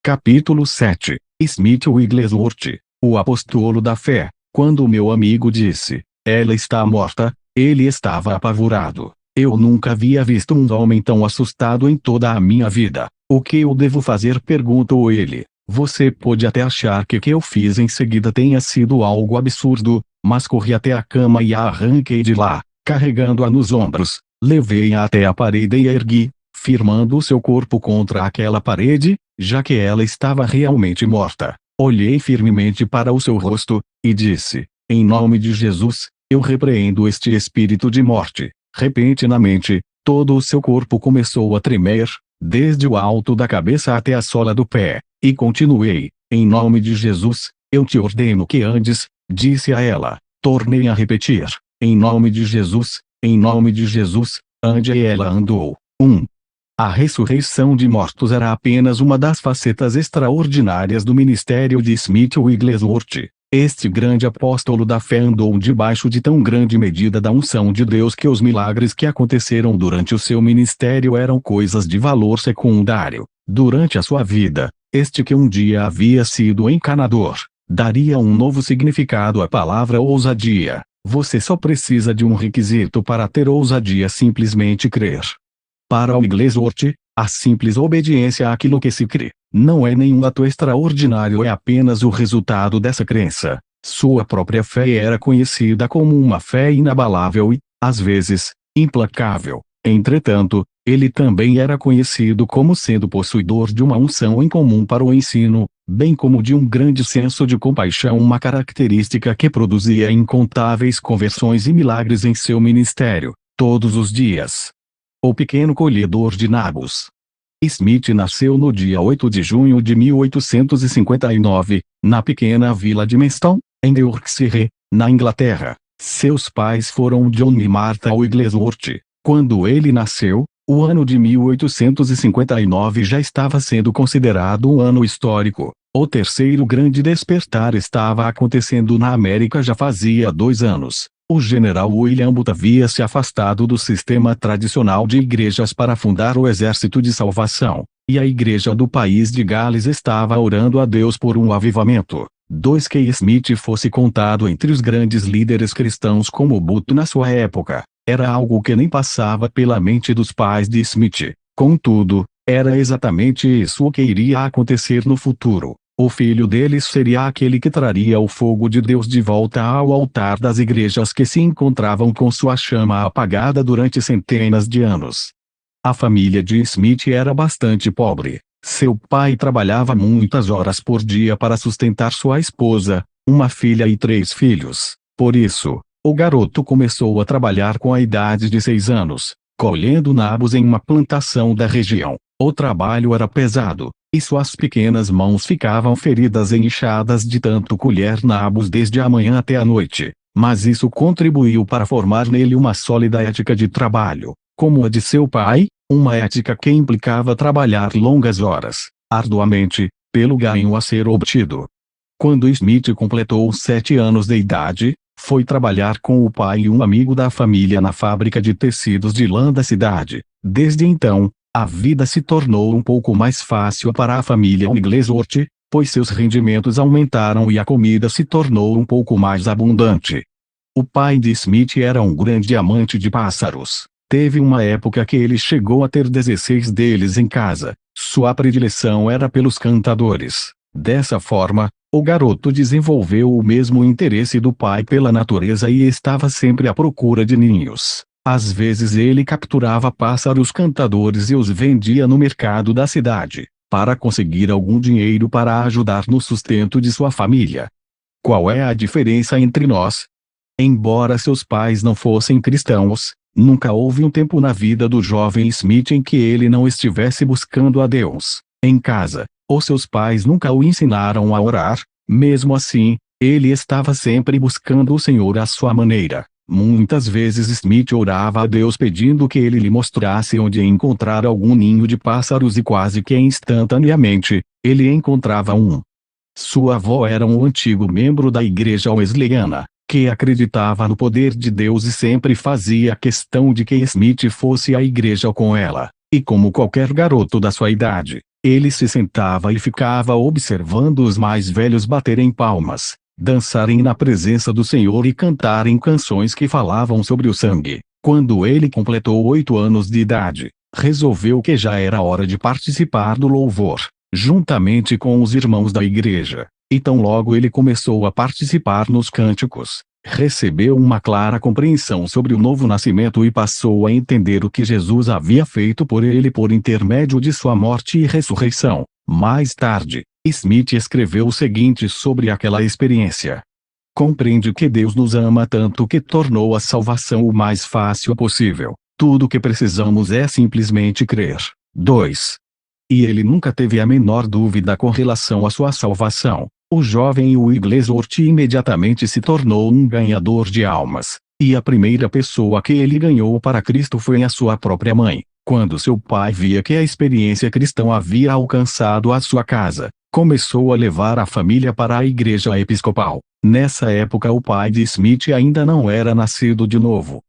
Capítulo 7. Smith Wigglesworth, o apóstolo da fé. Quando meu amigo disse, ela está morta, ele estava apavorado. Eu nunca havia visto um homem tão assustado em toda a minha vida. O que eu devo fazer? Perguntou ele. Você pode até achar que o que eu fiz em seguida tenha sido algo absurdo, mas corri até a cama e a arranquei de lá, carregando-a nos ombros. Levei-a até a parede e a ergui, firmando o seu corpo contra aquela parede, já que ela estava realmente morta. Olhei firmemente para o seu rosto, e disse, em nome de Jesus, eu repreendo este espírito de morte. Repentinamente, todo o seu corpo começou a tremer, desde o alto da cabeça até a sola do pé, e continuei, em nome de Jesus, eu te ordeno que andes, disse a ela. Tornei a repetir, em nome de Jesus, ande, e ela andou. 1. A ressurreição de mortos era apenas uma das facetas extraordinárias do ministério de Smith Wigglesworth. Este grande apóstolo da fé andou debaixo de tão grande medida da unção de Deus que os milagres que aconteceram durante o seu ministério eram coisas de valor secundário. Durante a sua vida, este que um dia havia sido encanador, daria um novo significado à palavra ousadia. Você só precisa de um requisito para ter ousadia: simplesmente crer. Para Wigglesworth, a simples obediência àquilo que se crê, não é nenhum ato extraordinário, é apenas o resultado dessa crença. Sua própria fé era conhecida como uma fé inabalável e, às vezes, implacável. Entretanto, ele também era conhecido como sendo possuidor de uma unção incomum para o ensino, bem como de um grande senso de compaixão, uma característica que produzia incontáveis conversões e milagres em seu ministério, todos os dias. O pequeno colhedor de nabos. Smith nasceu no dia 8 de junho de 1859, na pequena vila de Manston, em Yorkshire, na Inglaterra. Seus pais foram John e Martha Wigglesworth. Quando ele nasceu, o ano de 1859 já estava sendo considerado um ano histórico. O terceiro grande despertar estava acontecendo na América já fazia 2 anos. O general William Booth havia se afastado do sistema tradicional de igrejas para fundar o Exército de Salvação, e a igreja do país de Gales estava orando a Deus por um avivamento. 2. Que Smith fosse contado entre os grandes líderes cristãos como Booth na sua época, era algo que nem passava pela mente dos pais de Smith. Contudo, era exatamente isso o que iria acontecer no futuro. O filho deles seria aquele que traria o fogo de Deus de volta ao altar das igrejas que se encontravam com sua chama apagada durante centenas de anos. A família de Smith era bastante pobre. Seu pai trabalhava muitas horas por dia para sustentar sua esposa, uma filha e 3 filhos. Por isso, o garoto começou a trabalhar com a idade de 6 anos, colhendo nabos em uma plantação da região. O trabalho era pesado, e suas pequenas mãos ficavam feridas e inchadas de tanto colher nabos desde a manhã até a noite. Mas isso contribuiu para formar nele uma sólida ética de trabalho, como a de seu pai, uma ética que implicava trabalhar longas horas, arduamente, pelo ganho a ser obtido. Quando Smith completou 7 anos de idade, foi trabalhar com o pai e um amigo da família na fábrica de tecidos de lã da cidade. Desde então, a vida se tornou um pouco mais fácil para a família Wigglesworth, pois seus rendimentos aumentaram e a comida se tornou um pouco mais abundante. O pai de Smith era um grande amante de pássaros. Teve uma época que ele chegou a ter 16 deles em casa. Sua predileção era pelos cantadores. Dessa forma, o garoto desenvolveu o mesmo interesse do pai pela natureza e estava sempre à procura de ninhos. Às vezes ele capturava pássaros cantadores e os vendia no mercado da cidade, para conseguir algum dinheiro para ajudar no sustento de sua família. Qual é a diferença entre nós? Embora seus pais não fossem cristãos, nunca houve um tempo na vida do jovem Smith em que ele não estivesse buscando a Deus. Em casa, os seus pais nunca o ensinaram a orar, mesmo assim, ele estava sempre buscando o Senhor à sua maneira. Muitas vezes Smith orava a Deus pedindo que ele lhe mostrasse onde encontrar algum ninho de pássaros e quase que instantaneamente, ele encontrava um. Sua avó era um antigo membro da igreja wesleyana, que acreditava no poder de Deus e sempre fazia questão de que Smith fosse à igreja com ela. E como qualquer garoto da sua idade, Ele se sentava e ficava observando os mais velhos baterem palmas, dançarem na presença do Senhor e cantarem canções que falavam sobre o sangue. Quando ele completou 8 anos de idade, resolveu que já era hora de participar do louvor, juntamente com os irmãos da igreja. Então logo ele começou a participar nos cânticos. Recebeu uma clara compreensão sobre o novo nascimento e passou a entender o que Jesus havia feito por ele por intermédio de sua morte e ressurreição. Mais tarde, Smith escreveu o seguinte sobre aquela experiência: compreende que Deus nos ama tanto que tornou a salvação o mais fácil possível. Tudo o que precisamos é simplesmente crer. 2. E ele nunca teve a menor dúvida com relação à sua salvação. O jovem Wigglesworth imediatamente se tornou um ganhador de almas, e a primeira pessoa que ele ganhou para Cristo foi a sua própria mãe. Quando seu pai via que a experiência cristã havia alcançado a sua casa, começou a levar a família para a igreja episcopal. Nessa época o pai de Smith ainda não era nascido de novo.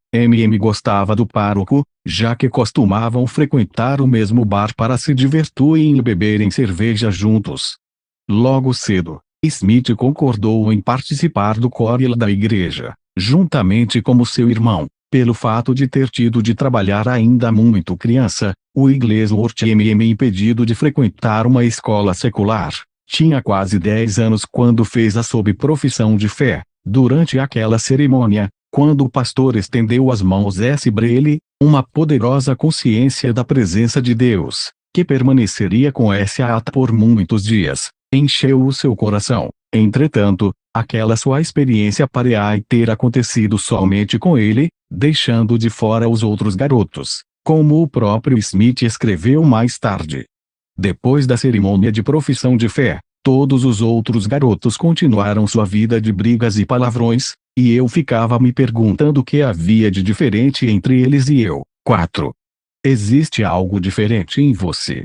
Gostava do pároco, já que costumavam frequentar o mesmo bar para se divertirem e beberem cerveja juntos. Logo cedo, Smith concordou em participar do córil da igreja, juntamente com seu irmão. Pelo fato de ter tido de trabalhar ainda muito criança, Wigglesworth impedido de frequentar uma escola secular. Tinha quase 10 anos quando fez a sob profissão de fé. Durante aquela cerimônia, quando o pastor estendeu as mãos sobre ele, uma poderosa consciência da presença de Deus, que permaneceria com essa por muitos dias, encheu o seu coração. Entretanto, aquela sua experiência parecia ter acontecido somente com ele, deixando de fora os outros garotos, como o próprio Smith escreveu mais tarde. Depois da cerimônia de profissão de fé, todos os outros garotos continuaram sua vida de brigas e palavrões, e eu ficava me perguntando o que havia de diferente entre eles e eu. 4. Existe algo diferente em você.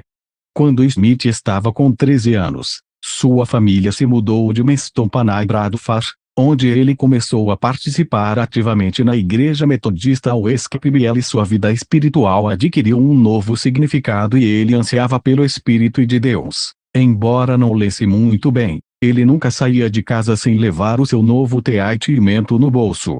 Quando Smith estava com 13 anos, sua família se mudou de Meston para Bradford, onde ele começou a participar ativamente na igreja metodista Westcliff e sua vida espiritual adquiriu um novo significado e ele ansiava pelo Espírito de Deus. Embora não lesse muito bem, ele nunca saía de casa sem levar o seu novo teatimento no bolso.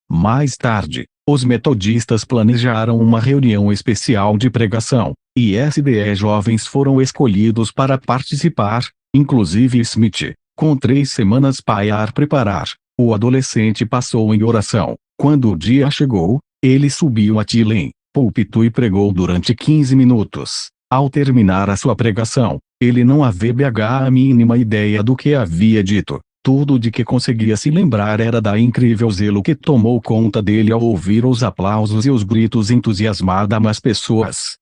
Mais tarde, os metodistas planejaram uma reunião especial de pregação, e 10 jovens foram escolhidos para participar, inclusive Smith. Com 3 semanas para preparar, o adolescente passou em oração. Quando o dia chegou, ele subiu a tilém, púlpito e pregou durante 15 minutos. Ao terminar a sua pregação, ele não havia a mínima ideia do que havia dito. Tudo de que conseguia se lembrar era da incrível zelo que tomou conta dele ao ouvir os aplausos e os gritos entusiasmados das pessoas.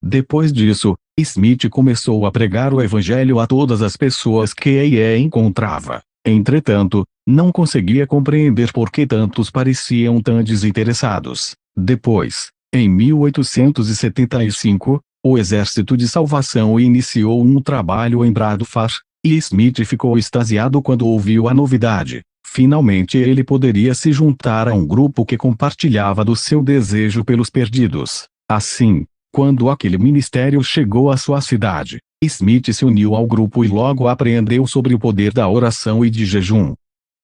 Depois disso, Smith começou a pregar o evangelho a todas as pessoas que encontrava. Entretanto, não conseguia compreender por que tantos pareciam tão desinteressados. Depois, em 1875, o Exército de Salvação iniciou um trabalho em Bradford, e Smith ficou extasiado quando ouviu a novidade. Finalmente ele poderia se juntar a um grupo que compartilhava do seu desejo pelos perdidos. Assim, quando aquele ministério chegou à sua cidade, Smith se uniu ao grupo e logo aprendeu sobre o poder da oração e de jejum.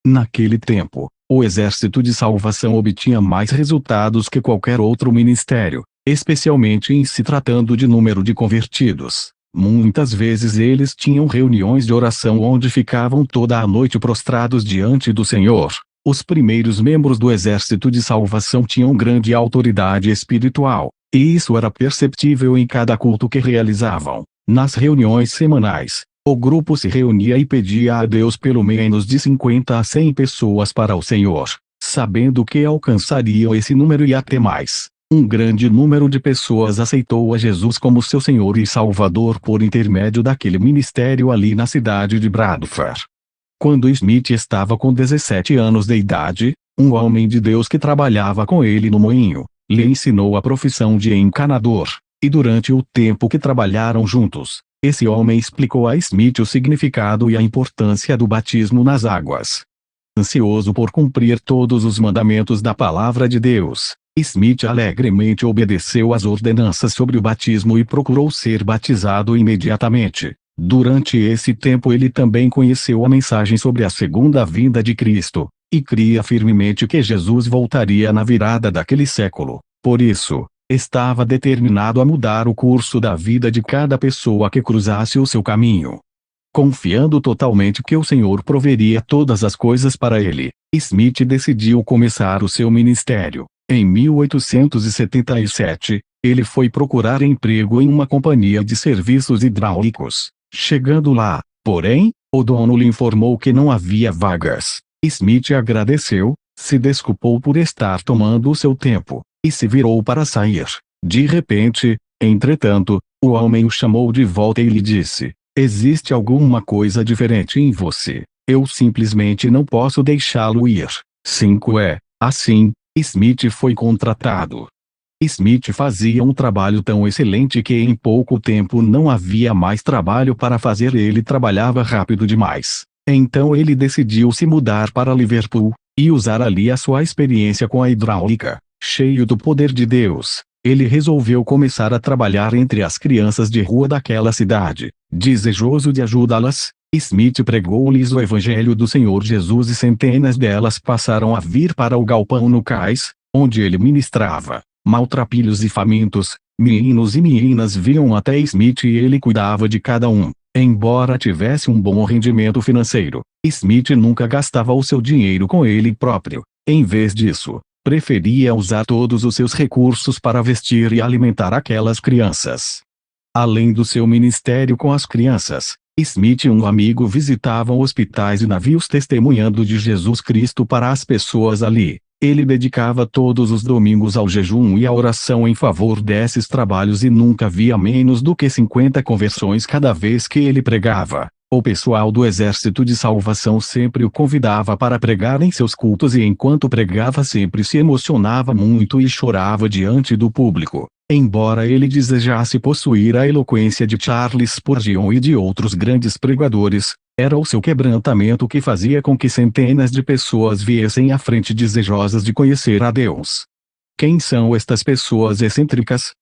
Naquele tempo, o Exército de Salvação obtinha mais resultados que qualquer outro ministério, especialmente em se tratando de número de convertidos. Muitas vezes eles tinham reuniões de oração onde ficavam toda a noite prostrados diante do Senhor. Os primeiros membros do Exército de Salvação tinham grande autoridade espiritual, e isso era perceptível em cada culto que realizavam. Nas reuniões semanais, o grupo se reunia e pedia a Deus pelo menos de 50 a 100 pessoas para o Senhor, sabendo que alcançariam esse número e até mais. Um grande número de pessoas aceitou a Jesus como seu Senhor e Salvador por intermédio daquele ministério ali na cidade de Bradford. Quando Smith estava com 17 anos de idade, um homem de Deus que trabalhava com ele no moinho, lhe ensinou a profissão de encanador, e durante o tempo que trabalharam juntos, esse homem explicou a Smith o significado e a importância do batismo nas águas. Ansioso por cumprir todos os mandamentos da palavra de Deus, Smith alegremente obedeceu às ordenanças sobre o batismo e procurou ser batizado imediatamente. Durante esse tempo ele também conheceu a mensagem sobre a segunda vinda de Cristo, e cria firmemente que Jesus voltaria na virada daquele século. Por isso, estava determinado a mudar o curso da vida de cada pessoa que cruzasse o seu caminho. Confiando totalmente que o Senhor proveria todas as coisas para ele, Smith decidiu começar o seu ministério. Em 1877, ele foi procurar emprego em uma companhia de serviços hidráulicos. Chegando lá, porém, o dono lhe informou que não havia vagas. Smith agradeceu, se desculpou por estar tomando o seu tempo, e se virou para sair. De repente, entretanto, o homem o chamou de volta e lhe disse: "Existe alguma coisa diferente em você. Eu simplesmente não posso deixá-lo ir." 5 Assim, Smith foi contratado. Smith fazia um trabalho tão excelente que em pouco tempo não havia mais trabalho para fazer. Ele trabalhava rápido demais. Então ele decidiu se mudar para Liverpool, e usar ali a sua experiência com a hidráulica. Cheio do poder de Deus, ele resolveu começar a trabalhar entre as crianças de rua daquela cidade. Desejoso de ajudá-las, Smith pregou-lhes o Evangelho do Senhor Jesus e centenas delas passaram a vir para o galpão no cais, onde ele ministrava. Maltrapilhos e famintos, meninos e meninas vinham até Smith e ele cuidava de cada um. Embora tivesse um bom rendimento financeiro, Smith nunca gastava o seu dinheiro com ele próprio. Em vez disso, preferia usar todos os seus recursos para vestir e alimentar aquelas crianças. Além do seu ministério com as crianças, Smith e um amigo visitavam hospitais e navios testemunhando de Jesus Cristo para as pessoas ali. Ele dedicava todos os domingos ao jejum e à oração em favor desses trabalhos e nunca via menos do que 50 conversões cada vez que ele pregava. O pessoal do Exército de Salvação sempre o convidava para pregar em seus cultos e enquanto pregava sempre se emocionava muito e chorava diante do público. Embora ele desejasse possuir a eloquência de Charles Spurgeon e de outros grandes pregadores, era o seu quebrantamento que fazia com que centenas de pessoas viessem à frente desejosas de conhecer a Deus. Quem são estas pessoas excêntricas?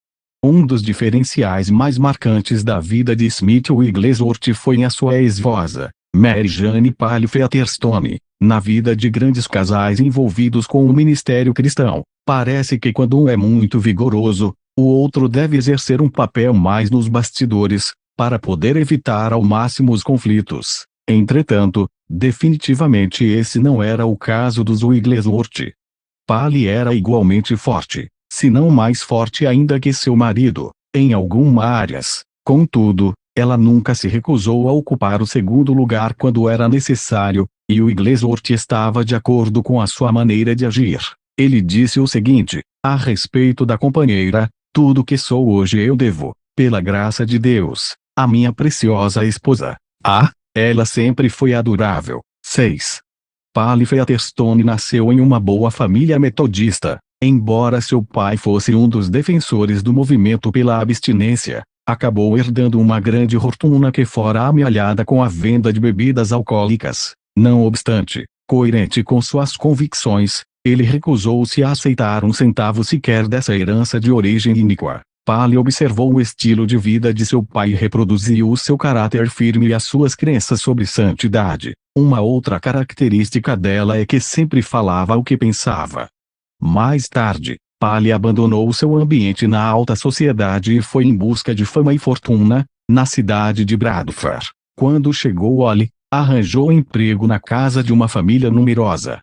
Um dos diferenciais mais marcantes da vida de Smith Wigglesworth foi a sua ex-esposa, Mary Jane Pfefferstone. Na vida de grandes casais envolvidos com o ministério cristão, parece que quando um é muito vigoroso, o outro deve exercer um papel mais nos bastidores, para poder evitar ao máximo os conflitos. Entretanto, definitivamente esse não era o caso dos Wigglesworth. Polly era igualmente forte, se não mais forte ainda que seu marido, em algumas áreas. Contudo, ela nunca se recusou a ocupar o segundo lugar quando era necessário, e Wigglesworth estava de acordo com a sua maneira de agir. Ele disse o seguinte, a respeito da companheira: "Tudo que sou hoje eu devo, pela graça de Deus, a minha preciosa esposa. Ela sempre foi adorável." 6. Polly Featherstone nasceu em uma boa família metodista. Embora seu pai fosse um dos defensores do movimento pela abstinência, acabou herdando uma grande fortuna que fora amealhada com a venda de bebidas alcoólicas. Não obstante, coerente com suas convicções, ele recusou-se a aceitar um centavo sequer dessa herança de origem iníqua. Polly observou o estilo de vida de seu pai e reproduziu o seu caráter firme e as suas crenças sobre santidade. Uma outra característica dela é que sempre falava o que pensava. Mais tarde, Polly abandonou seu ambiente na alta sociedade e foi em busca de fama e fortuna, na cidade de Bradford. Quando chegou ali, arranjou emprego na casa de uma família numerosa.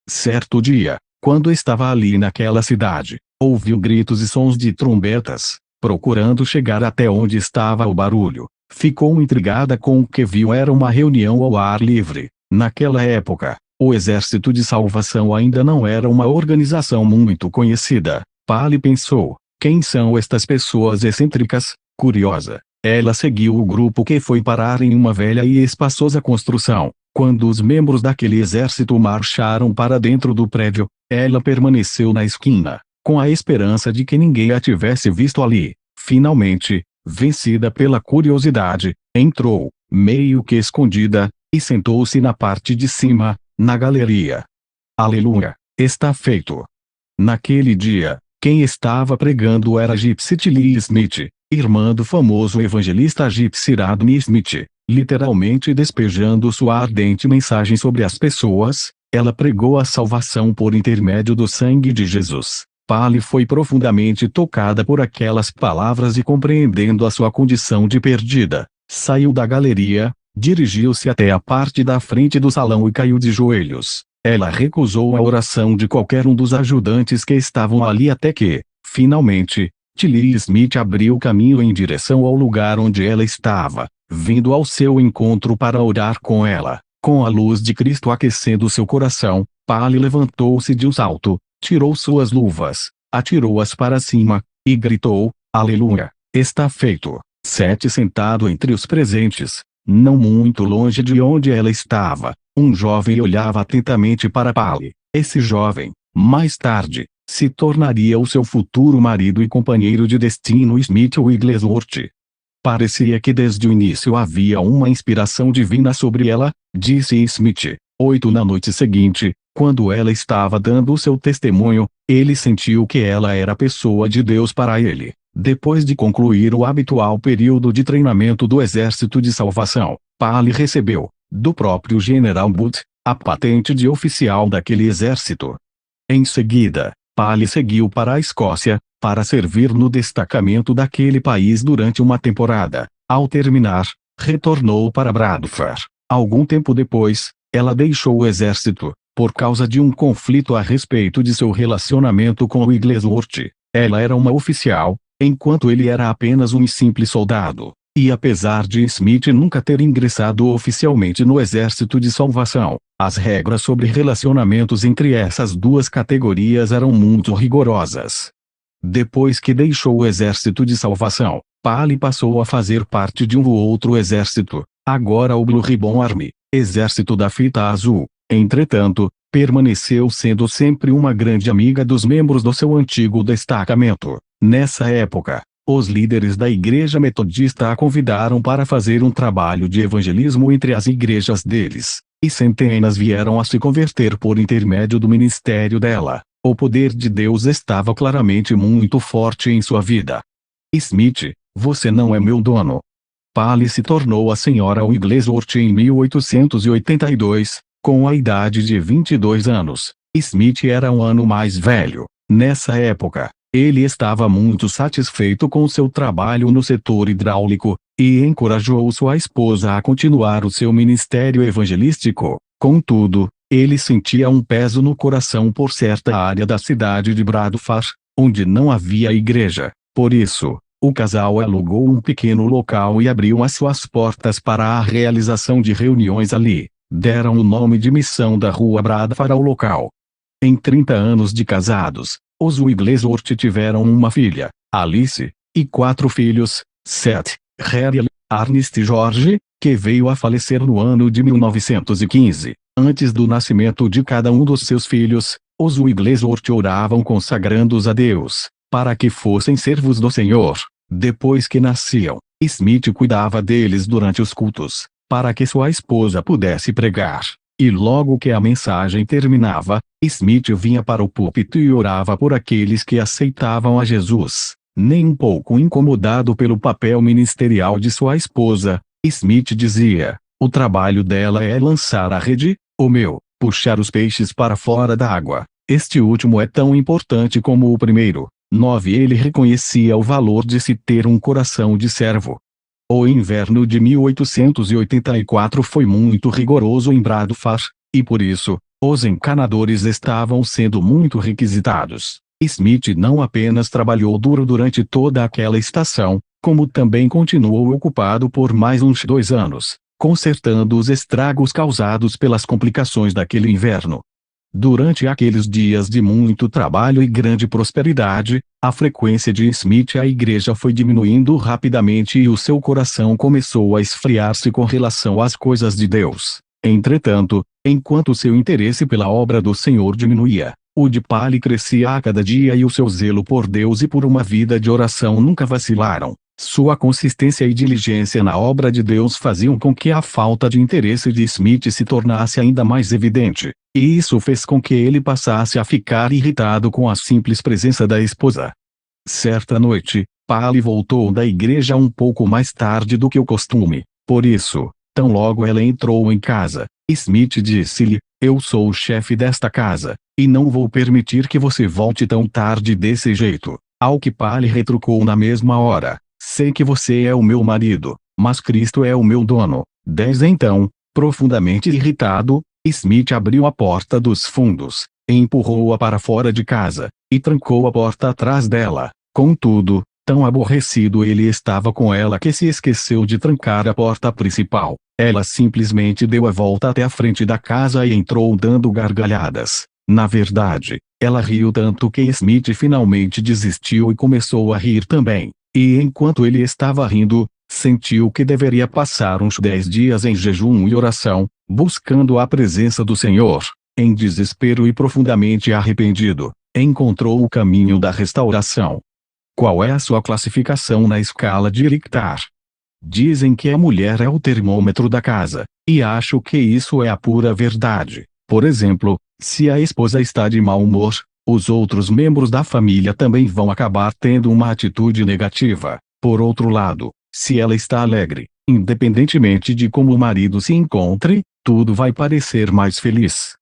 Certo dia, quando estava ali naquela cidade, ouviu gritos e sons de trombetas. Procurando chegar até onde estava o barulho, ficou intrigada com o que viu. Era uma reunião ao ar livre. Naquela época, o Exército de Salvação ainda não era uma organização muito conhecida. Polly pensou, quem são estas pessoas excêntricas? Curiosa, ela seguiu o grupo que foi parar em uma velha e espaçosa construção. Quando os membros daquele exército marcharam para dentro do prédio, ela permaneceu na esquina, com a esperança de que ninguém a tivesse visto ali. Finalmente, vencida pela curiosidade, entrou, meio que escondida, e sentou-se na parte de cima, na galeria. Aleluia! Está feito. Naquele dia, quem estava pregando era Gypsy Tilly Smith, irmã do famoso evangelista Gypsy Radney Smith. Literalmente despejando sua ardente mensagem sobre as pessoas, ela pregou a salvação por intermédio do sangue de Jesus. Polly foi profundamente tocada por aquelas palavras e, compreendendo a sua condição de perdida, saiu da galeria, dirigiu-se até a parte da frente do salão e caiu de joelhos. Ela recusou a oração de qualquer um dos ajudantes que estavam ali até que, finalmente, Tilly Smith abriu caminho em direção ao lugar onde ela estava, vindo ao seu encontro para orar com ela. Com a luz de Cristo aquecendo seu coração, Polly levantou-se de um salto, tirou suas luvas, atirou-as para cima, e gritou: Aleluia! Está feito. Sete sentado entre os presentes, não muito longe de onde ela estava, um jovem olhava atentamente para Polly. Esse jovem, mais tarde, se tornaria o seu futuro marido e companheiro de destino, Smith Wigglesworth. Parecia que desde o início havia uma inspiração divina sobre ela, disse Smith. 8 Na noite seguinte, quando ela estava dando o seu testemunho, ele sentiu que ela era a pessoa de Deus para ele. Depois de concluir o habitual período de treinamento do Exército de Salvação, Polly recebeu, do próprio General Booth, a patente de oficial daquele exército. Em seguida, Polly seguiu para a Escócia, para servir no destacamento daquele país durante uma temporada. Ao terminar, retornou para Bradford. Algum tempo depois, ela deixou o exército, por causa de um conflito a respeito de seu relacionamento com Wigglesworth. Ela era uma oficial, enquanto ele era apenas um simples soldado. E apesar de Smith nunca ter ingressado oficialmente no Exército de Salvação, as regras sobre relacionamentos entre essas duas categorias eram muito rigorosas. Depois que deixou o Exército de Salvação, Polly passou a fazer parte de um outro exército, agora o Blue Ribbon Army, Exército da Fita Azul. Entretanto, permaneceu sendo sempre uma grande amiga dos membros do seu antigo destacamento. Nessa época, os líderes da Igreja Metodista a convidaram para fazer um trabalho de evangelismo entre as igrejas deles, e centenas vieram a se converter por intermédio do ministério dela. O poder de Deus estava claramente muito forte em sua vida. Smith, você não é meu dono. Polly se tornou a Sra. Wigglesworth em 1882, com a idade de 22 anos. Smith era um ano mais velho. Nessa época, ele estava muito satisfeito com seu trabalho no setor hidráulico, e encorajou sua esposa a continuar o seu ministério evangelístico. Contudo, ele sentia um peso no coração por certa área da cidade de Bradford, onde não havia igreja. Por isso, o casal alugou um pequeno local e abriu as suas portas para a realização de reuniões ali. Deram o nome de Missão da Rua Bradford ao local. Em 30 anos de casados, os Wigglesworth tiveram uma filha, Alice, e 4 filhos, Seth, Harry, Ernest e George, que veio a falecer no ano de 1915. Antes do nascimento de cada um dos seus filhos, os Wigglesworth oravam consagrando-os a Deus, para que fossem servos do Senhor. Depois que nasciam, Smith cuidava deles durante os cultos, para que sua esposa pudesse pregar. E logo que a mensagem terminava, Smith vinha para o púlpito e orava por aqueles que aceitavam a Jesus. Nem um pouco incomodado pelo papel ministerial de sua esposa, Smith dizia: o trabalho dela é lançar a rede, o meu, puxar os peixes para fora da água. Este último é tão importante como o primeiro. 9 Ele reconhecia o valor de se ter um coração de servo. O inverno de 1884 foi muito rigoroso em Bradford, e por isso, os encanadores estavam sendo muito requisitados. Smith não apenas trabalhou duro durante toda aquela estação, como também continuou ocupado por mais uns 2 anos, consertando os estragos causados pelas complicações daquele inverno. Durante aqueles dias de muito trabalho e grande prosperidade, a frequência de Smith à igreja foi diminuindo rapidamente e o seu coração começou a esfriar-se com relação às coisas de Deus. Entretanto, enquanto seu interesse pela obra do Senhor diminuía, o de Polly crescia a cada dia e o seu zelo por Deus e por uma vida de oração nunca vacilaram. Sua consistência e diligência na obra de Deus faziam com que a falta de interesse de Smith se tornasse ainda mais evidente, e isso fez com que ele passasse a ficar irritado com a simples presença da esposa. Certa noite, Polly voltou da igreja um pouco mais tarde do que o costume. Por isso, tão logo ela entrou em casa, Smith disse-lhe: "Eu sou o chefe desta casa, e não vou permitir que você volte tão tarde desse jeito." Ao que Polly retrucou na mesma hora: "Sei que você é o meu marido, mas Cristo é o meu dono." 10 Então, profundamente irritado, Smith abriu a porta dos fundos, empurrou-a para fora de casa, e trancou a porta atrás dela. Contudo, tão aborrecido ele estava com ela que se esqueceu de trancar a porta principal. Ela simplesmente deu a volta até a frente da casa e entrou dando gargalhadas. Na verdade, ela riu tanto que Smith finalmente desistiu e começou a rir também. E enquanto ele estava rindo, sentiu que deveria passar uns 10 dias em jejum e oração, buscando a presença do Senhor. Em desespero e profundamente arrependido, encontrou o caminho da restauração. Qual é a sua classificação na escala de Richter? Dizem que a mulher é o termômetro da casa, e acho que isso é a pura verdade. Por exemplo, se a esposa está de mau humor, os outros membros da família também vão acabar tendo uma atitude negativa. Por outro lado, se ela está alegre, independentemente de como o marido se encontre, tudo vai parecer mais feliz.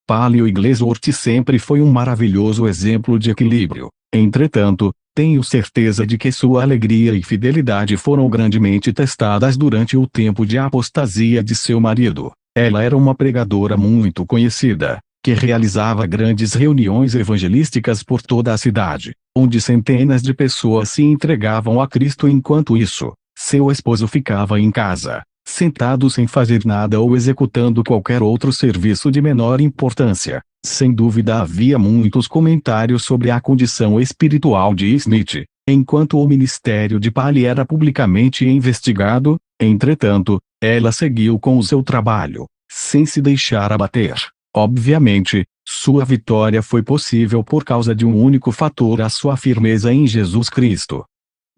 Polly Wigglesworth sempre foi um maravilhoso exemplo de equilíbrio. Entretanto, tenho certeza de que sua alegria e fidelidade foram grandemente testadas durante o tempo de apostasia de seu marido. Ela era uma pregadora muito conhecida, que realizava grandes reuniões evangelísticas por toda a cidade, onde centenas de pessoas se entregavam a Cristo. Enquanto isso, seu esposo ficava em casa, sentado sem fazer nada ou executando qualquer outro serviço de menor importância. Sem dúvida havia muitos comentários sobre a condição espiritual de Smith, enquanto o ministério de Polly era publicamente investigado. Entretanto, ela seguiu com o seu trabalho, sem se deixar abater. Obviamente, sua vitória foi possível por causa de um único fator: a sua firmeza em Jesus Cristo.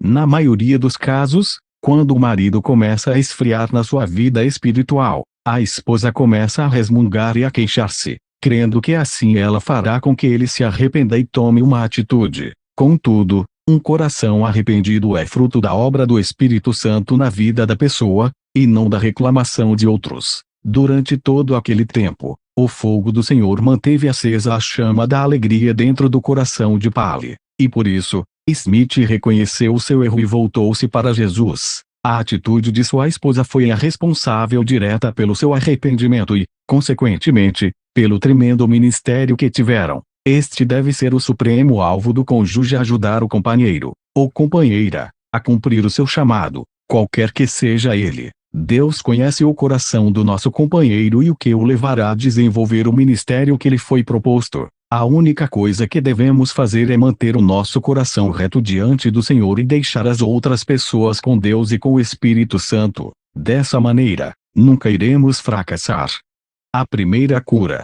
Na maioria dos casos, quando o marido começa a esfriar na sua vida espiritual, a esposa começa a resmungar e a queixar-se, crendo que assim ela fará com que ele se arrependa e tome uma atitude. Contudo, um coração arrependido é fruto da obra do Espírito Santo na vida da pessoa, e não da reclamação de outros. Durante todo aquele tempo, o fogo do Senhor manteve acesa a chama da alegria dentro do coração de Polly, e por isso, Smith reconheceu seu erro e voltou-se para Jesus. A atitude de sua esposa foi a responsável direta pelo seu arrependimento e, consequentemente, pelo tremendo ministério que tiveram. Este deve ser o supremo alvo do cônjuge: ajudar o companheiro, ou companheira, a cumprir o seu chamado, qualquer que seja ele. Deus conhece o coração do nosso companheiro e o que o levará a desenvolver o ministério que lhe foi proposto. A única coisa que devemos fazer é manter o nosso coração reto diante do Senhor e deixar as outras pessoas com Deus e com o Espírito Santo. Dessa maneira, nunca iremos fracassar. A primeira cura.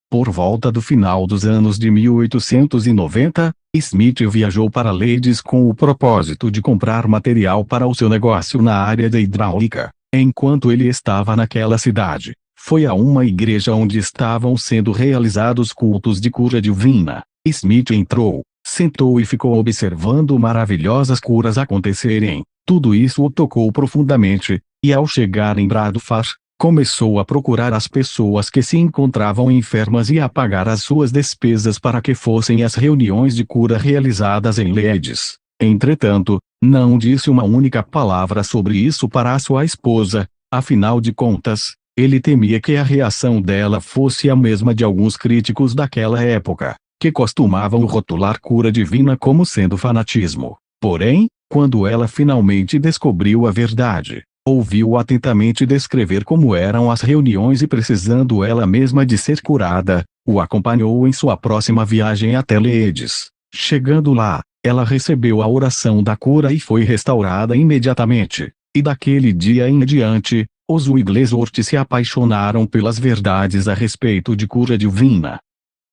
Por volta do final dos anos de 1890, Smith viajou para Leeds com o propósito de comprar material para o seu negócio na área da hidráulica. Enquanto ele estava naquela cidade, foi a uma igreja onde estavam sendo realizados cultos de cura divina. Smith entrou, sentou e ficou observando maravilhosas curas acontecerem. Tudo isso o tocou profundamente, e ao chegar em Bradford, começou a procurar as pessoas que se encontravam enfermas e a pagar as suas despesas para que fossem às reuniões de cura realizadas em Leeds. Entretanto, não disse uma única palavra sobre isso para a sua esposa. Afinal de contas, ele temia que a reação dela fosse a mesma de alguns críticos daquela época, que costumavam rotular cura divina como sendo fanatismo. Porém, quando ela finalmente descobriu a verdade, ouviu atentamente descrever como eram as reuniões e, precisando ela mesma de ser curada, o acompanhou em sua próxima viagem até Leeds. Chegando lá, ela recebeu a oração da cura e foi restaurada imediatamente. E daquele dia em diante, os Wigglesworth se apaixonaram pelas verdades a respeito de cura divina.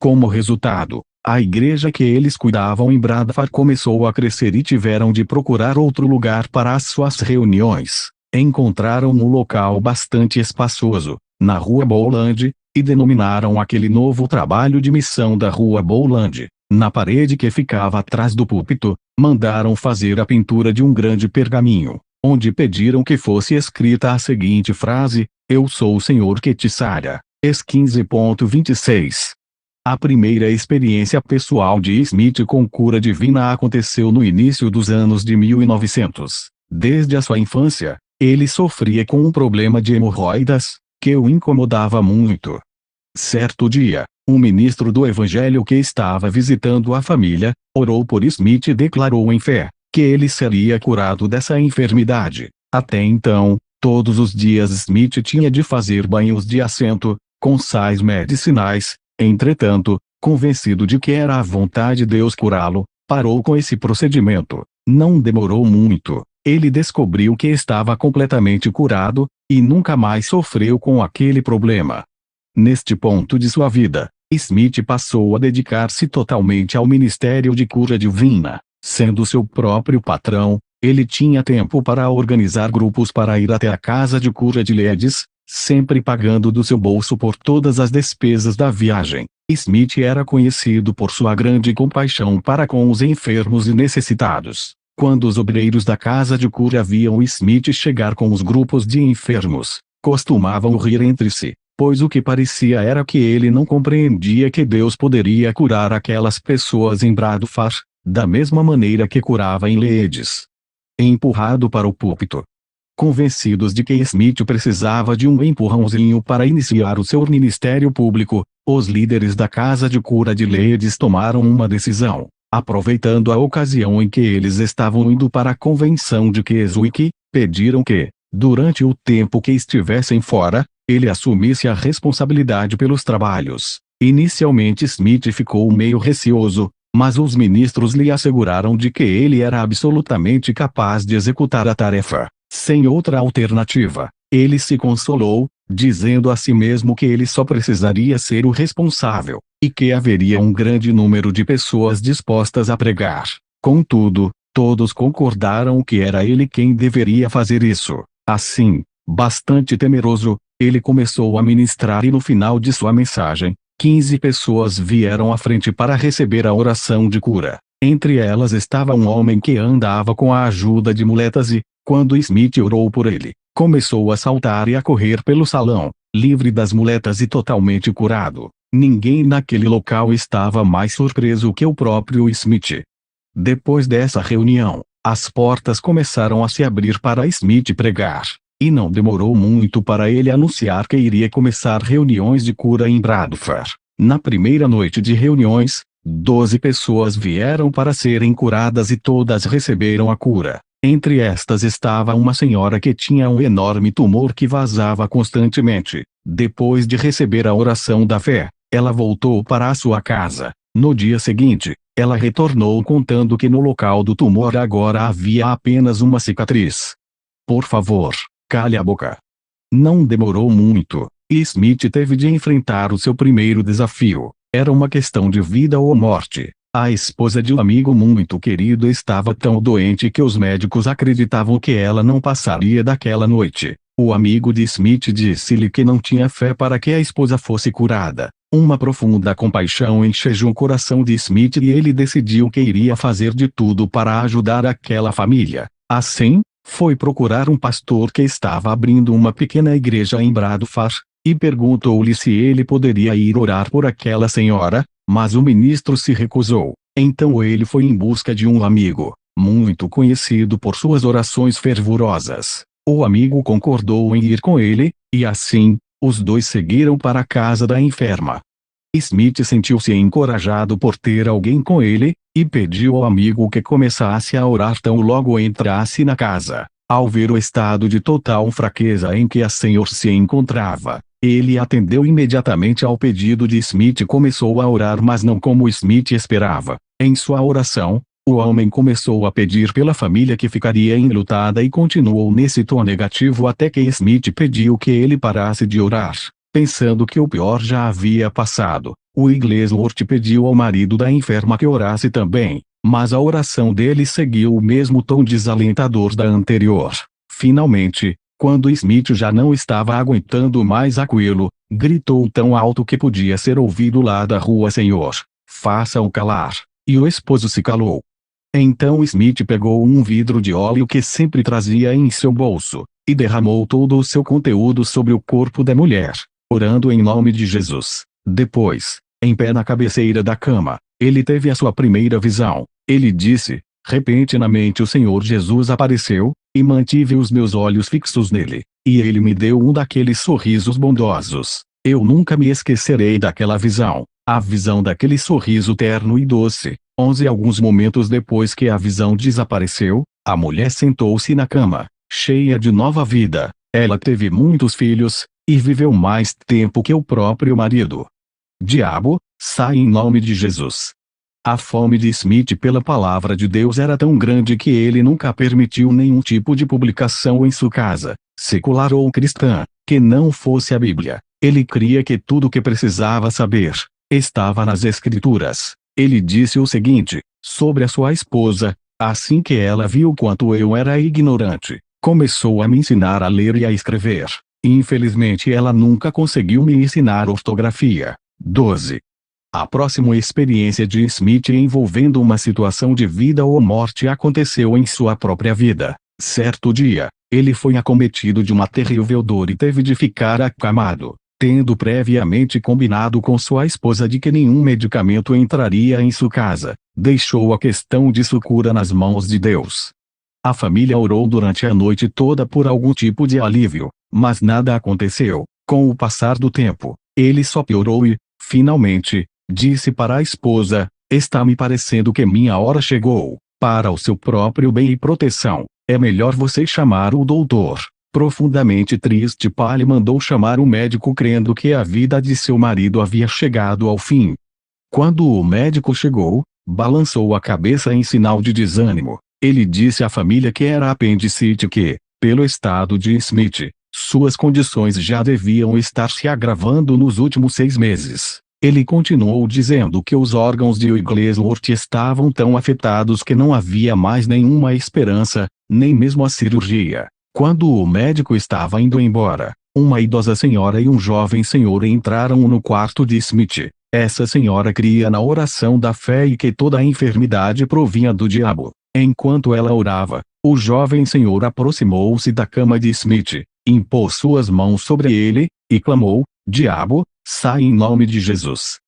Como resultado, A igreja que eles cuidavam em Bradford começou a crescer e tiveram de procurar outro lugar para as suas reuniões. Encontraram um local bastante espaçoso, na Rua Bowland, e denominaram aquele novo trabalho de missão da Rua Bowland. Na parede que ficava atrás do púlpito, mandaram fazer a pintura de um grande pergaminho, onde pediram que fosse escrita a seguinte frase: Eu sou o Senhor que te sara. Es 15.26. A primeira experiência pessoal de Smith com cura divina aconteceu no início dos anos de 1900. Desde a sua infância, ele sofria com um problema de hemorroidas, que o incomodava muito. Certo dia, um ministro do evangelho que estava visitando a família, orou por Smith e declarou em fé, que ele seria curado dessa enfermidade. Até então, todos os dias Smith tinha de fazer banhos de assento, com sais medicinais. Entretanto, convencido de que era a vontade de Deus curá-lo, parou com esse procedimento. Não demorou muito, ele descobriu que estava completamente curado, e nunca mais sofreu com aquele problema. Neste ponto de sua vida, Smith passou a dedicar-se totalmente ao ministério de cura divina. Sendo seu próprio patrão, ele tinha tempo para organizar grupos para ir até a casa de cura de Leeds, sempre pagando do seu bolso por todas as despesas da viagem. Smith era conhecido por sua grande compaixão para com os enfermos e necessitados. Quando os obreiros da casa de cura viam Smith chegar com os grupos de enfermos, costumavam rir entre si, pois o que parecia era que ele não compreendia que Deus poderia curar aquelas pessoas em Bradford, da mesma maneira que curava em Leeds. Empurrado para o púlpito. Convencidos de que Smith precisava de um empurrãozinho para iniciar o seu ministério público, os líderes da casa de cura de Leeds tomaram uma decisão. Aproveitando a ocasião em que eles estavam indo para a convenção de Keswick, pediram que, durante o tempo que estivessem fora, ele assumisse a responsabilidade pelos trabalhos. Inicialmente Smith ficou meio receoso, mas os ministros lhe asseguraram de que ele era absolutamente capaz de executar a tarefa. Sem outra alternativa, ele se consolou, dizendo a si mesmo que ele só precisaria ser o responsável, e que haveria um grande número de pessoas dispostas a pregar. Contudo, todos concordaram que era ele quem deveria fazer isso. Assim, bastante temeroso, ele começou a ministrar e no final de sua mensagem, 15 pessoas vieram à frente para receber a oração de cura. Entre elas estava um homem que andava com a ajuda de muletas e, quando Smith orou por ele, começou a saltar e a correr pelo salão, livre das muletas e totalmente curado. Ninguém naquele local estava mais surpreso que o próprio Smith. Depois dessa reunião, as portas começaram a se abrir para Smith pregar, e não demorou muito para ele anunciar que iria começar reuniões de cura em Bradford. Na primeira noite de reuniões, 12 pessoas vieram para serem curadas e todas receberam a cura. Entre estas estava uma senhora que tinha um enorme tumor que vazava constantemente. Depois de receber a oração da fé, ela voltou para a sua casa. No dia seguinte, ela retornou contando que no local do tumor agora havia apenas uma cicatriz. Por favor, cale a boca. Não demorou muito, e Smith teve de enfrentar o seu primeiro desafio. Era uma questão de vida ou morte. A esposa de um amigo muito querido estava tão doente que os médicos acreditavam que ela não passaria daquela noite. O amigo de Smith disse-lhe que não tinha fé para que a esposa fosse curada. Uma profunda compaixão encheu o coração de Smith e ele decidiu que iria fazer de tudo para ajudar aquela família. Assim, foi procurar um pastor que estava abrindo uma pequena igreja em Bradford, e perguntou-lhe se ele poderia ir orar por aquela senhora, mas o ministro se recusou. Então ele foi em busca de um amigo, muito conhecido por suas orações fervorosas. O amigo concordou em ir com ele, e assim, os dois seguiram para a casa da enferma. Smith sentiu-se encorajado por ter alguém com ele, e pediu ao amigo que começasse a orar tão logo entrasse na casa. Ao ver o estado de total fraqueza em que a senhora se encontrava, ele atendeu imediatamente ao pedido de Smith e começou a orar, mas não como Smith esperava. Em sua oração, o homem começou a pedir pela família que ficaria enlutada e continuou nesse tom negativo até que Smith pediu que ele parasse de orar, pensando que o pior já havia passado. Wigglesworth pediu ao marido da enferma que orasse também, mas a oração dele seguiu o mesmo tom desalentador da anterior. Finalmente, quando Smith já não estava aguentando mais aquilo, gritou tão alto que podia ser ouvido lá da rua: Senhor, faça-o calar. E o esposo se calou. Então Smith pegou um vidro de óleo que sempre trazia em seu bolso, e derramou todo o seu conteúdo sobre o corpo da mulher, orando em nome de Jesus. Depois, em pé na cabeceira da cama, ele teve a sua primeira visão. Ele disse: repentinamente o Senhor Jesus apareceu, e mantive os meus olhos fixos nele, e ele me deu um daqueles sorrisos bondosos. Eu nunca me esquecerei daquela visão, a visão daquele sorriso terno e doce. Alguns momentos depois que a visão desapareceu, a mulher sentou-se na cama, cheia de nova vida. Ela teve muitos filhos, e viveu mais tempo que o próprio marido. Diabo, sai em nome de Jesus. A fome de Smith pela palavra de Deus era tão grande que ele nunca permitiu nenhum tipo de publicação em sua casa, secular ou cristã, que não fosse a Bíblia. Ele cria que tudo o que precisava saber estava nas Escrituras. Ele disse o seguinte sobre a sua esposa: assim que ela viu quanto eu era ignorante, começou a me ensinar a ler e a escrever. Infelizmente ela nunca conseguiu me ensinar ortografia. 12. A próxima experiência de Smith envolvendo uma situação de vida ou morte aconteceu em sua própria vida. Certo dia, ele foi acometido de uma terrível dor e teve de ficar acamado, tendo previamente combinado com sua esposa de que nenhum medicamento entraria em sua casa. Deixou a questão de sua cura nas mãos de Deus. A família orou durante a noite toda por algum tipo de alívio, mas nada aconteceu. Com o passar do tempo, ele só piorou e, finalmente, disse para a esposa: está me parecendo que minha hora chegou. Para o seu próprio bem e proteção, é melhor você chamar o doutor. Profundamente triste, Paley mandou chamar o médico crendo que a vida de seu marido havia chegado ao fim. Quando o médico chegou, balançou a cabeça em sinal de desânimo. Ele disse à família que era apendicite e que, pelo estado de Smith, suas condições já deviam estar se agravando nos últimos 6 meses. Ele continuou dizendo que os órgãos de Wigglesworth estavam tão afetados que não havia mais nenhuma esperança, nem mesmo a cirurgia. Quando o médico estava indo embora, uma idosa senhora e um jovem senhor entraram no quarto de Smith. Essa senhora cria na oração da fé e que toda a enfermidade provinha do diabo. Enquanto ela orava, o jovem senhor aproximou-se da cama de Smith, impôs suas mãos sobre ele, e clamou: diabo, sai em nome de Jesus.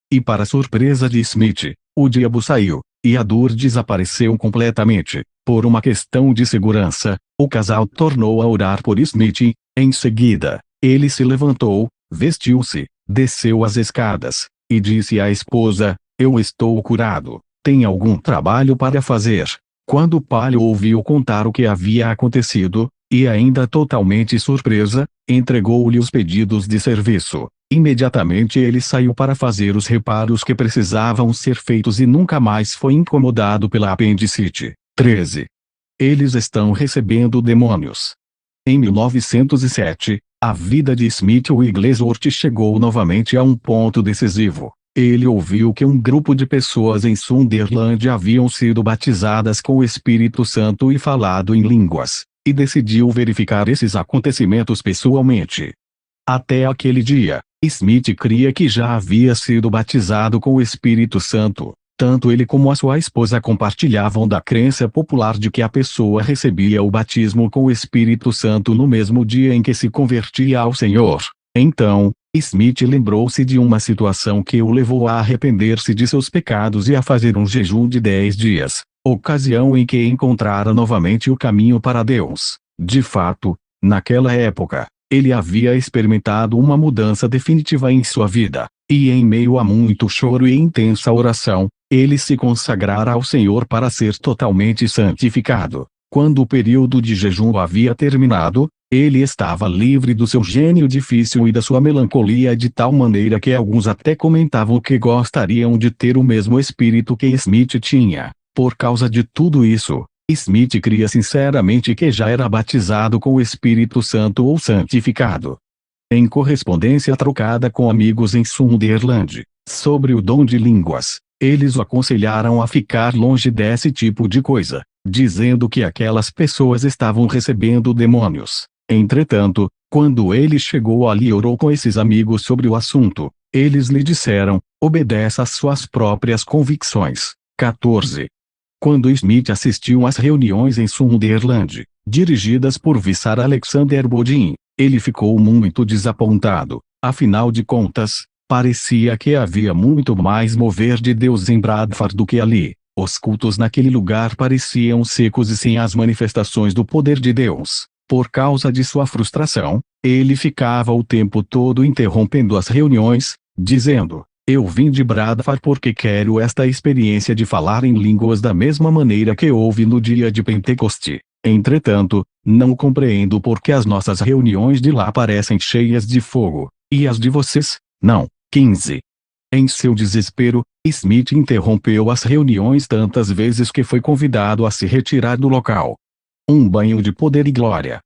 E para surpresa de Smith, o diabo saiu, e a dor desapareceu completamente. Por uma questão de segurança, o casal tornou a orar por Smith e, em seguida, ele se levantou, vestiu-se, desceu as escadas, e disse à esposa: eu estou curado. Tem algum trabalho para fazer? Quando Paley ouviu contar o que havia acontecido, e ainda totalmente surpresa, entregou-lhe os pedidos de serviço. Imediatamente ele saiu para fazer os reparos que precisavam ser feitos e nunca mais foi incomodado pela apendicite. 13. Eles estão recebendo demônios. Em 1907, a vida de Smith Wigglesworth chegou novamente a um ponto decisivo. Ele ouviu que um grupo de pessoas em Sunderland haviam sido batizadas com o Espírito Santo e falado em línguas, e decidiu verificar esses acontecimentos pessoalmente. Até aquele dia, Smith cria que já havia sido batizado com o Espírito Santo. Tanto ele como a sua esposa compartilhavam da crença popular de que a pessoa recebia o batismo com o Espírito Santo no mesmo dia em que se convertia ao Senhor. Então, Smith lembrou-se de uma situação que o levou a arrepender-se de seus pecados e a fazer um jejum de 10 dias, ocasião em que encontrara novamente o caminho para Deus. De fato, naquela época, ele havia experimentado uma mudança definitiva em sua vida, e em meio a muito choro e intensa oração, ele se consagrara ao Senhor para ser totalmente santificado. Quando o período de jejum havia terminado, ele estava livre do seu gênio difícil e da sua melancolia de tal maneira que alguns até comentavam que gostariam de ter o mesmo espírito que Smith tinha. Por causa de tudo isso, Smith cria sinceramente que já era batizado com o Espírito Santo ou santificado. Em correspondência trocada com amigos em Sunderland, sobre o dom de línguas. Eles o aconselharam a ficar longe desse tipo de coisa, dizendo que aquelas pessoas estavam recebendo demônios. Entretanto, quando ele chegou ali e orou com esses amigos sobre o assunto, eles lhe disseram: obedeça às suas próprias convicções. 14. Quando Smith assistiu às reuniões em Sunderland, dirigidas por Vicar Alexander Bodin, ele ficou muito desapontado. Afinal de contas, parecia que havia muito mais mover de Deus em Bradford do que ali. Os cultos naquele lugar pareciam secos e sem as manifestações do poder de Deus. Por causa de sua frustração, ele ficava o tempo todo interrompendo as reuniões, dizendo: eu vim de Bradford porque quero esta experiência de falar em línguas da mesma maneira que houve no dia de Pentecoste. Entretanto, não compreendo por que as nossas reuniões de lá parecem cheias de fogo, e as de vocês, não. 15. Em seu desespero, Smith interrompeu as reuniões tantas vezes que foi convidado a se retirar do local. Um banho de poder e glória.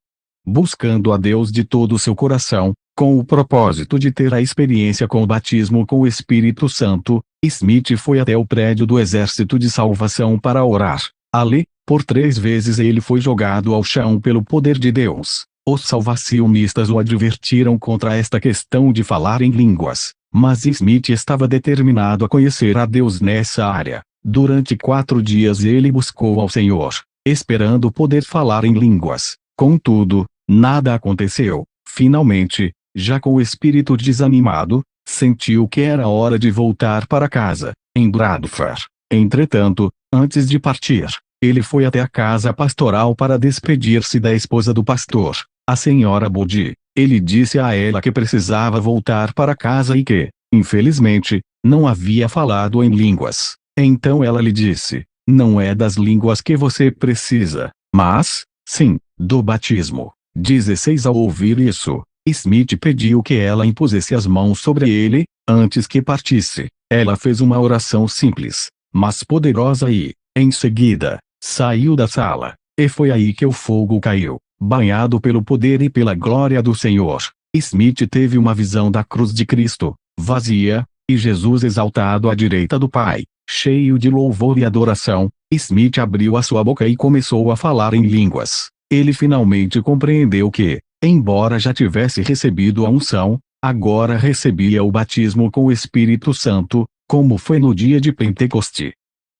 Buscando a Deus de todo o seu coração, com o propósito de ter a experiência com o batismo com o Espírito Santo, Smith foi até o prédio do Exército de Salvação para orar. Ali, por 3 vezes ele foi jogado ao chão pelo poder de Deus. Os salvacionistas o advertiram contra esta questão de falar em línguas, mas Smith estava determinado a conhecer a Deus nessa área. Durante 4 dias ele buscou ao Senhor, esperando poder falar em línguas. Contudo, nada aconteceu. Finalmente, já com o espírito desanimado, sentiu que era hora de voltar para casa, em Bradford. Entretanto, antes de partir, ele foi até a casa pastoral para despedir-se da esposa do pastor, a senhora Bodin. Ele disse a ela que precisava voltar para casa e que, infelizmente, não havia falado em línguas. Então ela lhe disse: não é das línguas que você precisa, mas, sim, do batismo. 16. Ao ouvir isso, Smith pediu que ela impusesse as mãos sobre ele, antes que partisse. Ela fez uma oração simples, mas poderosa e, em seguida, saiu da sala. E foi aí que o fogo caiu. Banhado pelo poder e pela glória do Senhor, Smith teve uma visão da cruz de Cristo, vazia, e Jesus exaltado à direita do Pai. Cheio de louvor e adoração, Smith abriu a sua boca e começou a falar em línguas. Ele finalmente compreendeu que, embora já tivesse recebido a unção, agora recebia o batismo com o Espírito Santo, como foi no dia de Pentecoste.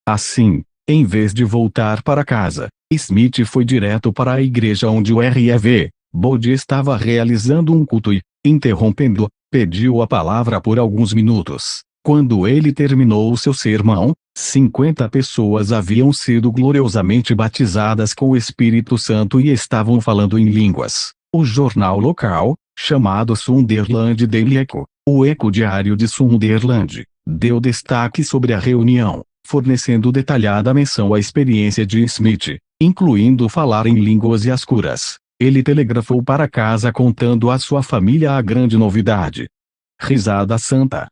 Assim, em vez de voltar para casa, Smith foi direto para a igreja onde o R.E.V. Bodin estava realizando um culto e, interrompendo, pediu a palavra por alguns minutos. Quando ele terminou o seu sermão, 50 pessoas haviam sido gloriosamente batizadas com o Espírito Santo e estavam falando em línguas. O jornal local, chamado Sunderland Daily Echo, o Eco Diário de Sunderland, deu destaque sobre a reunião, fornecendo detalhada menção à experiência de Smith, incluindo falar em línguas e as curas. Ele telegrafou para casa contando à sua família a grande novidade. Risada santa.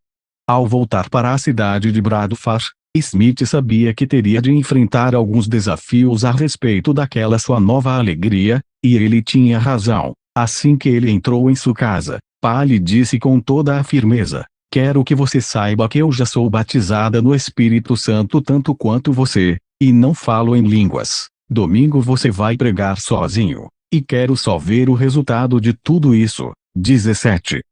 Ao voltar para a cidade de Bradford, Smith sabia que teria de enfrentar alguns desafios a respeito daquela sua nova alegria, e ele tinha razão. Assim que ele entrou em sua casa, Pa lhe disse com toda a firmeza: quero que você saiba que eu já sou batizada no Espírito Santo tanto quanto você, e não falo em línguas. Domingo você vai pregar sozinho, e quero só ver o resultado de tudo isso. 17.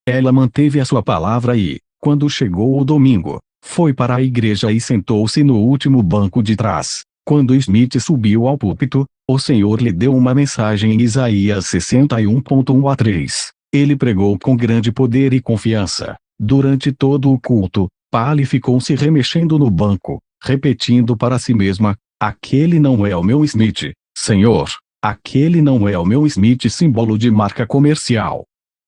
Ela manteve a sua palavra e, quando chegou o domingo, foi para a igreja e sentou-se no último banco de trás. Quando Smith subiu ao púlpito, o Senhor lhe deu uma mensagem em Isaías 61:1 a 3. Ele pregou com grande poder e confiança. Durante todo o culto, Pali ficou se remexendo no banco, repetindo para si mesma: aquele não é o meu Smith, Senhor. Aquele não é o meu Smith, símbolo de marca comercial.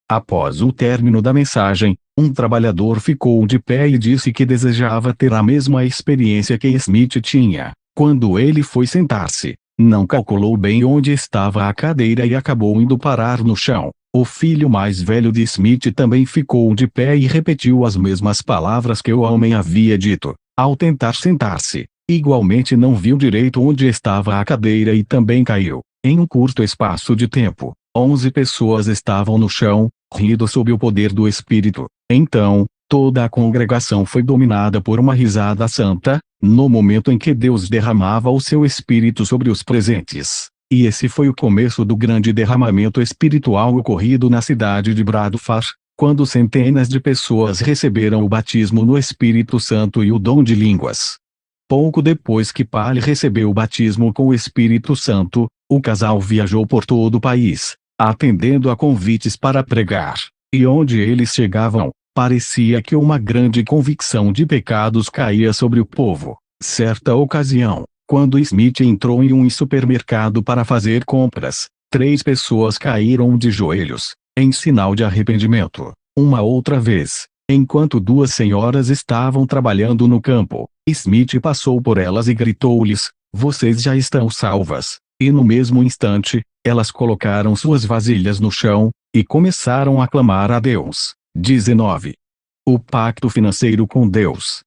Após o término da mensagem, um trabalhador ficou de pé e disse que desejava ter a mesma experiência que Smith tinha. Quando ele foi sentar-se, não calculou bem onde estava a cadeira e acabou indo parar no chão. O filho mais velho de Smith também ficou de pé e repetiu as mesmas palavras que o homem havia dito. Ao tentar sentar-se, igualmente não viu direito onde estava a cadeira e também caiu. Em um curto espaço de tempo, 11 pessoas estavam no chão, rindo sob o poder do Espírito. Então, Toda a congregação foi dominada por uma risada santa, no momento em que Deus derramava o seu espírito sobre os presentes. E esse foi o começo do grande derramamento espiritual ocorrido na cidade de Bradford, quando centenas de pessoas receberam o batismo no Espírito Santo e o dom de línguas. Pouco depois que Paley recebeu o batismo com o Espírito Santo, o casal viajou por todo o país, atendendo a convites para pregar. E onde eles chegavam, parecia que uma grande convicção de pecados caía sobre o povo. Certa ocasião, quando Smith entrou em um supermercado para fazer compras, 3 pessoas caíram de joelhos, em sinal de arrependimento. Uma outra vez, enquanto 2 senhoras estavam trabalhando no campo, Smith passou por elas e gritou-lhes: "Vocês já estão salvas." E no mesmo instante, elas colocaram suas vasilhas no chão, e começaram a clamar a Deus. 19. O pacto financeiro com Deus.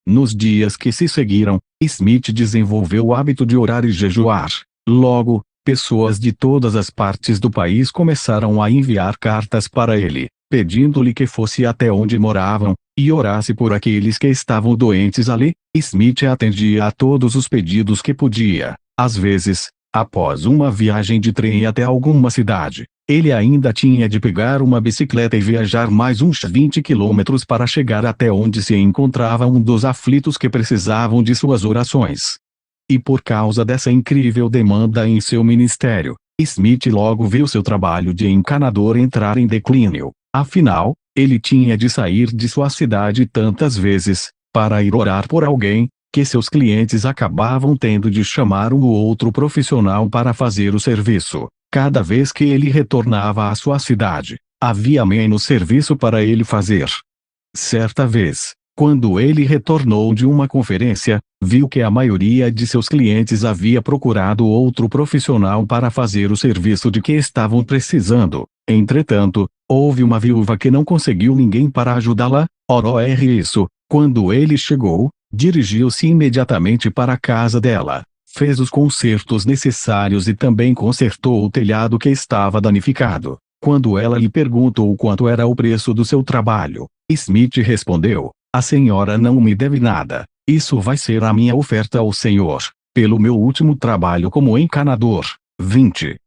Nos dias que se seguiram, Smith desenvolveu o hábito de orar e jejuar. Logo, pessoas de todas as partes do país começaram a enviar cartas para ele, pedindo-lhe que fosse até onde moravam, e orasse por aqueles que estavam doentes ali. Smith atendia a todos os pedidos que podia. Às vezes, após uma viagem de trem até alguma cidade, ele ainda tinha de pegar uma bicicleta e viajar mais uns 20 quilômetros para chegar até onde se encontrava um dos aflitos que precisavam de suas orações. E por causa dessa incrível demanda em seu ministério, Smith logo viu seu trabalho de encanador entrar em declínio. Afinal, ele tinha de sair de sua cidade tantas vezes, para ir orar por alguém, que seus clientes acabavam tendo de chamar um outro profissional para fazer o serviço. Cada vez que ele retornava à sua cidade, havia menos serviço para ele fazer. Certa vez, quando ele retornou de uma conferência, viu que a maioria de seus clientes havia procurado outro profissional para fazer o serviço de que estavam precisando. Entretanto, houve uma viúva que não conseguiu ninguém para ajudá-la. Ora isso, quando ele chegou, dirigiu-se imediatamente para a casa dela, fez os consertos necessários e também consertou o telhado que estava danificado. Quando ela lhe perguntou quanto era o preço do seu trabalho, Smith respondeu: "A senhora não me deve nada. Isso vai ser a minha oferta ao Senhor, pelo meu último trabalho como encanador." 20.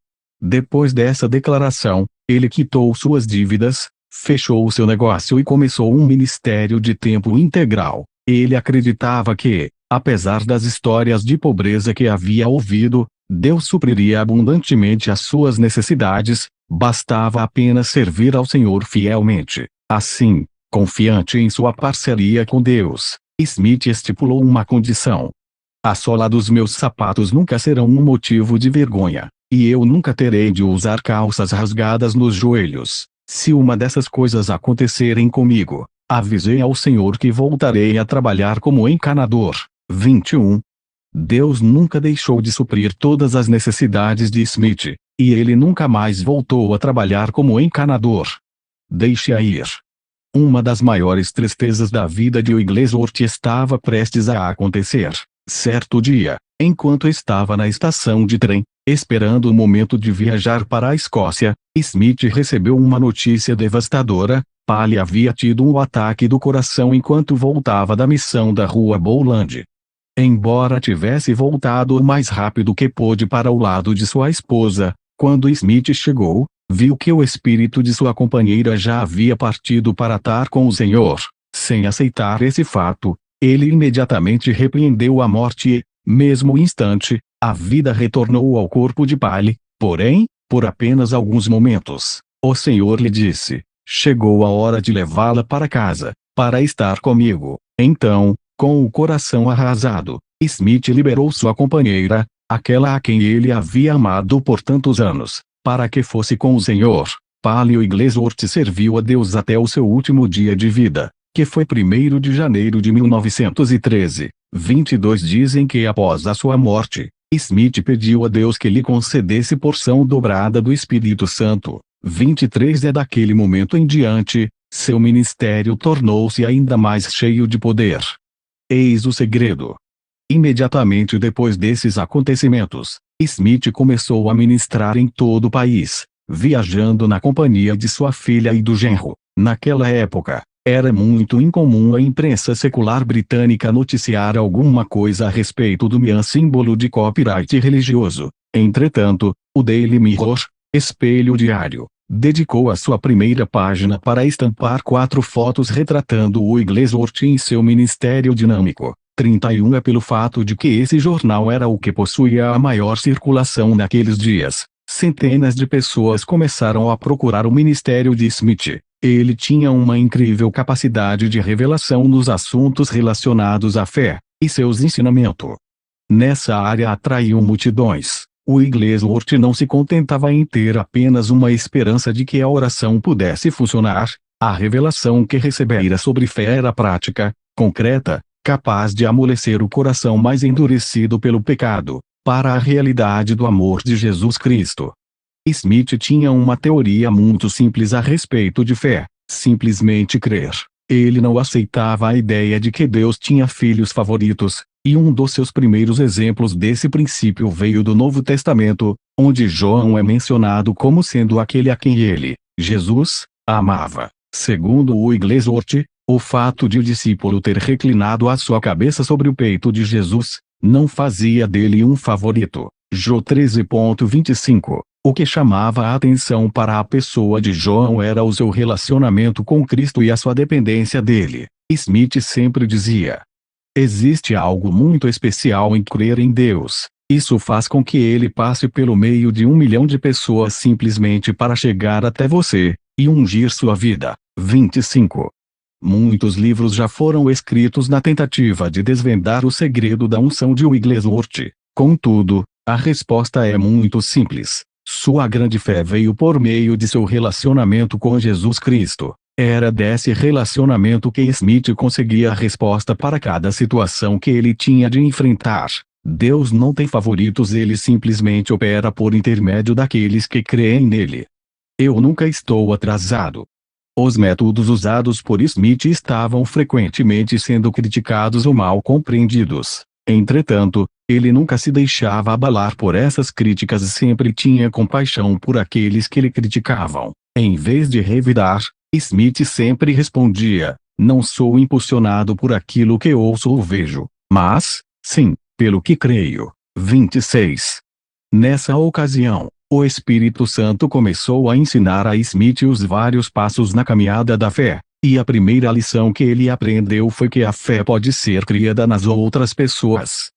Depois dessa declaração, ele quitou suas dívidas, fechou o seu negócio e começou um ministério de tempo integral. Ele acreditava que, apesar das histórias de pobreza que havia ouvido, Deus supriria abundantemente as suas necessidades, bastava apenas servir ao Senhor fielmente. Assim, confiante em sua parceria com Deus, Smith estipulou uma condição: "A sola dos meus sapatos nunca serão um motivo de vergonha, e eu nunca terei de usar calças rasgadas nos joelhos. Se uma dessas coisas acontecerem comigo, avisei ao Senhor que voltarei a trabalhar como encanador." 21. Deus nunca deixou de suprir todas as necessidades de Smith, e ele nunca mais voltou a trabalhar como encanador. Deixe-a ir. Uma das maiores tristezas da vida de Wigglesworth estava prestes a acontecer. Certo dia, enquanto estava na estação de trem, esperando o momento de viajar para a Escócia, Smith recebeu uma notícia devastadora. Paley havia tido um ataque do coração enquanto voltava da missão da Rua Bowland. Embora tivesse voltado o mais rápido que pôde para o lado de sua esposa, quando Smith chegou, viu que o espírito de sua companheira já havia partido para estar com o Senhor. Sem aceitar esse fato, ele imediatamente repreendeu a morte e, mesmo instante, a vida retornou ao corpo de Paley. Porém, por apenas alguns momentos, o Senhor lhe disse: "Chegou a hora de levá-la para casa, para estar comigo." Então, com o coração arrasado, Smith liberou sua companheira, aquela a quem ele havia amado por tantos anos, para que fosse com o Senhor. Paley Wigglesworth serviu a Deus até o seu último dia de vida, que foi 1º de janeiro de 1913. 22 dizem que após a sua morte, Smith pediu a Deus que lhe concedesse porção dobrada do Espírito Santo. 23 É daquele momento em diante, seu ministério tornou-se ainda mais cheio de poder. Eis o segredo. Imediatamente depois desses acontecimentos, Smith começou a ministrar em todo o país, viajando na companhia de sua filha e do genro. Naquela época, Era muito incomum a imprensa secular britânica noticiar alguma coisa a respeito do Mian, símbolo de copyright religioso. Entretanto, o Daily Mirror, espelho diário, dedicou a sua primeira página para estampar 4 fotos retratando o Wigglesworth em seu ministério dinâmico. 31 é pelo fato de que esse jornal era o que possuía a maior circulação naqueles dias. Centenas de pessoas começaram a procurar o ministério de Smith. Ele tinha uma incrível capacidade de revelação nos assuntos relacionados à fé e seus ensinamentos. Nessa área atraiu multidões. O Wigglesworth não se contentava em ter apenas uma esperança de que a oração pudesse funcionar. A revelação que recebera sobre fé era prática, concreta, capaz de amolecer o coração mais endurecido pelo pecado, para a realidade do amor de Jesus Cristo. Smith tinha uma teoria muito simples a respeito de fé: simplesmente crer. Ele não aceitava a ideia de que Deus tinha filhos favoritos, e um dos seus primeiros exemplos desse princípio veio do Novo Testamento, onde João é mencionado como sendo aquele a quem ele, Jesus, amava. Segundo o Wigglesworth, o fato de o discípulo ter reclinado a sua cabeça sobre o peito de Jesus não fazia dele um favorito. João 13.25. O que chamava a atenção para a pessoa de João era o seu relacionamento com Cristo e a sua dependência dele. Smith sempre dizia: existe algo muito especial em crer em Deus. Isso faz com que ele passe pelo meio de 1 milhão de pessoas simplesmente para chegar até você e ungir sua vida. 25. Muitos livros já foram escritos na tentativa de desvendar o segredo da unção de Wigglesworth. Contudo, a resposta é muito simples. Sua grande fé veio por meio de seu relacionamento com Jesus Cristo. Era desse relacionamento que Smith conseguia a resposta para cada situação que ele tinha de enfrentar. Deus não tem favoritos, ele simplesmente opera por intermédio daqueles que creem nele. Eu nunca estou atrasado. Os métodos usados por Smith estavam frequentemente sendo criticados ou mal compreendidos. Entretanto, ele nunca se deixava abalar por essas críticas e sempre tinha compaixão por aqueles que lhe criticavam. Em vez de revidar, Smith sempre respondia: não sou impulsionado por aquilo que ouço ou vejo, mas, sim, pelo que creio. 26. Nessa ocasião, o Espírito Santo começou a ensinar a Smith os vários passos na caminhada da fé, e a primeira lição que ele aprendeu foi que a fé pode ser criada nas outras pessoas.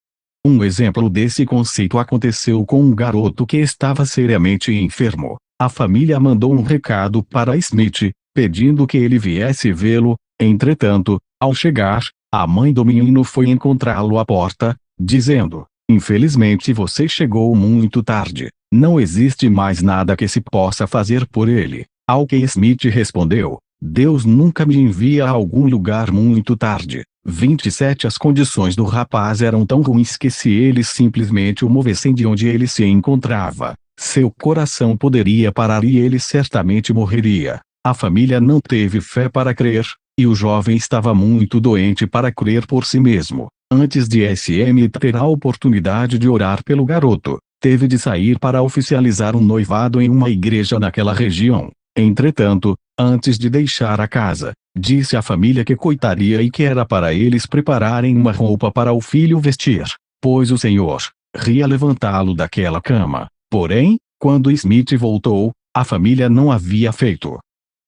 Um exemplo desse conceito aconteceu com um garoto que estava seriamente enfermo. A família mandou um recado para Smith, pedindo que ele viesse vê-lo. Entretanto, ao chegar, a mãe do menino foi encontrá-lo à porta, dizendo: infelizmente você chegou muito tarde. Não existe mais nada que se possa fazer por ele. Ao que Smith respondeu: Deus nunca me envia a algum lugar muito tarde. 27. As condições do rapaz eram tão ruins que se eles simplesmente o movessem de onde ele se encontrava, seu coração poderia parar e ele certamente morreria. A família não teve fé para crer, e o jovem estava muito doente para crer por si mesmo. Antes de SM ter a oportunidade de orar pelo garoto, teve de sair para oficializar um noivado em uma igreja naquela região. Entretanto, antes de deixar a casa, disse à família que coitaria e que era para eles prepararem uma roupa para o filho vestir, pois o Senhor ria levantá-lo daquela cama. Porém, quando Smith voltou, a família não havia feito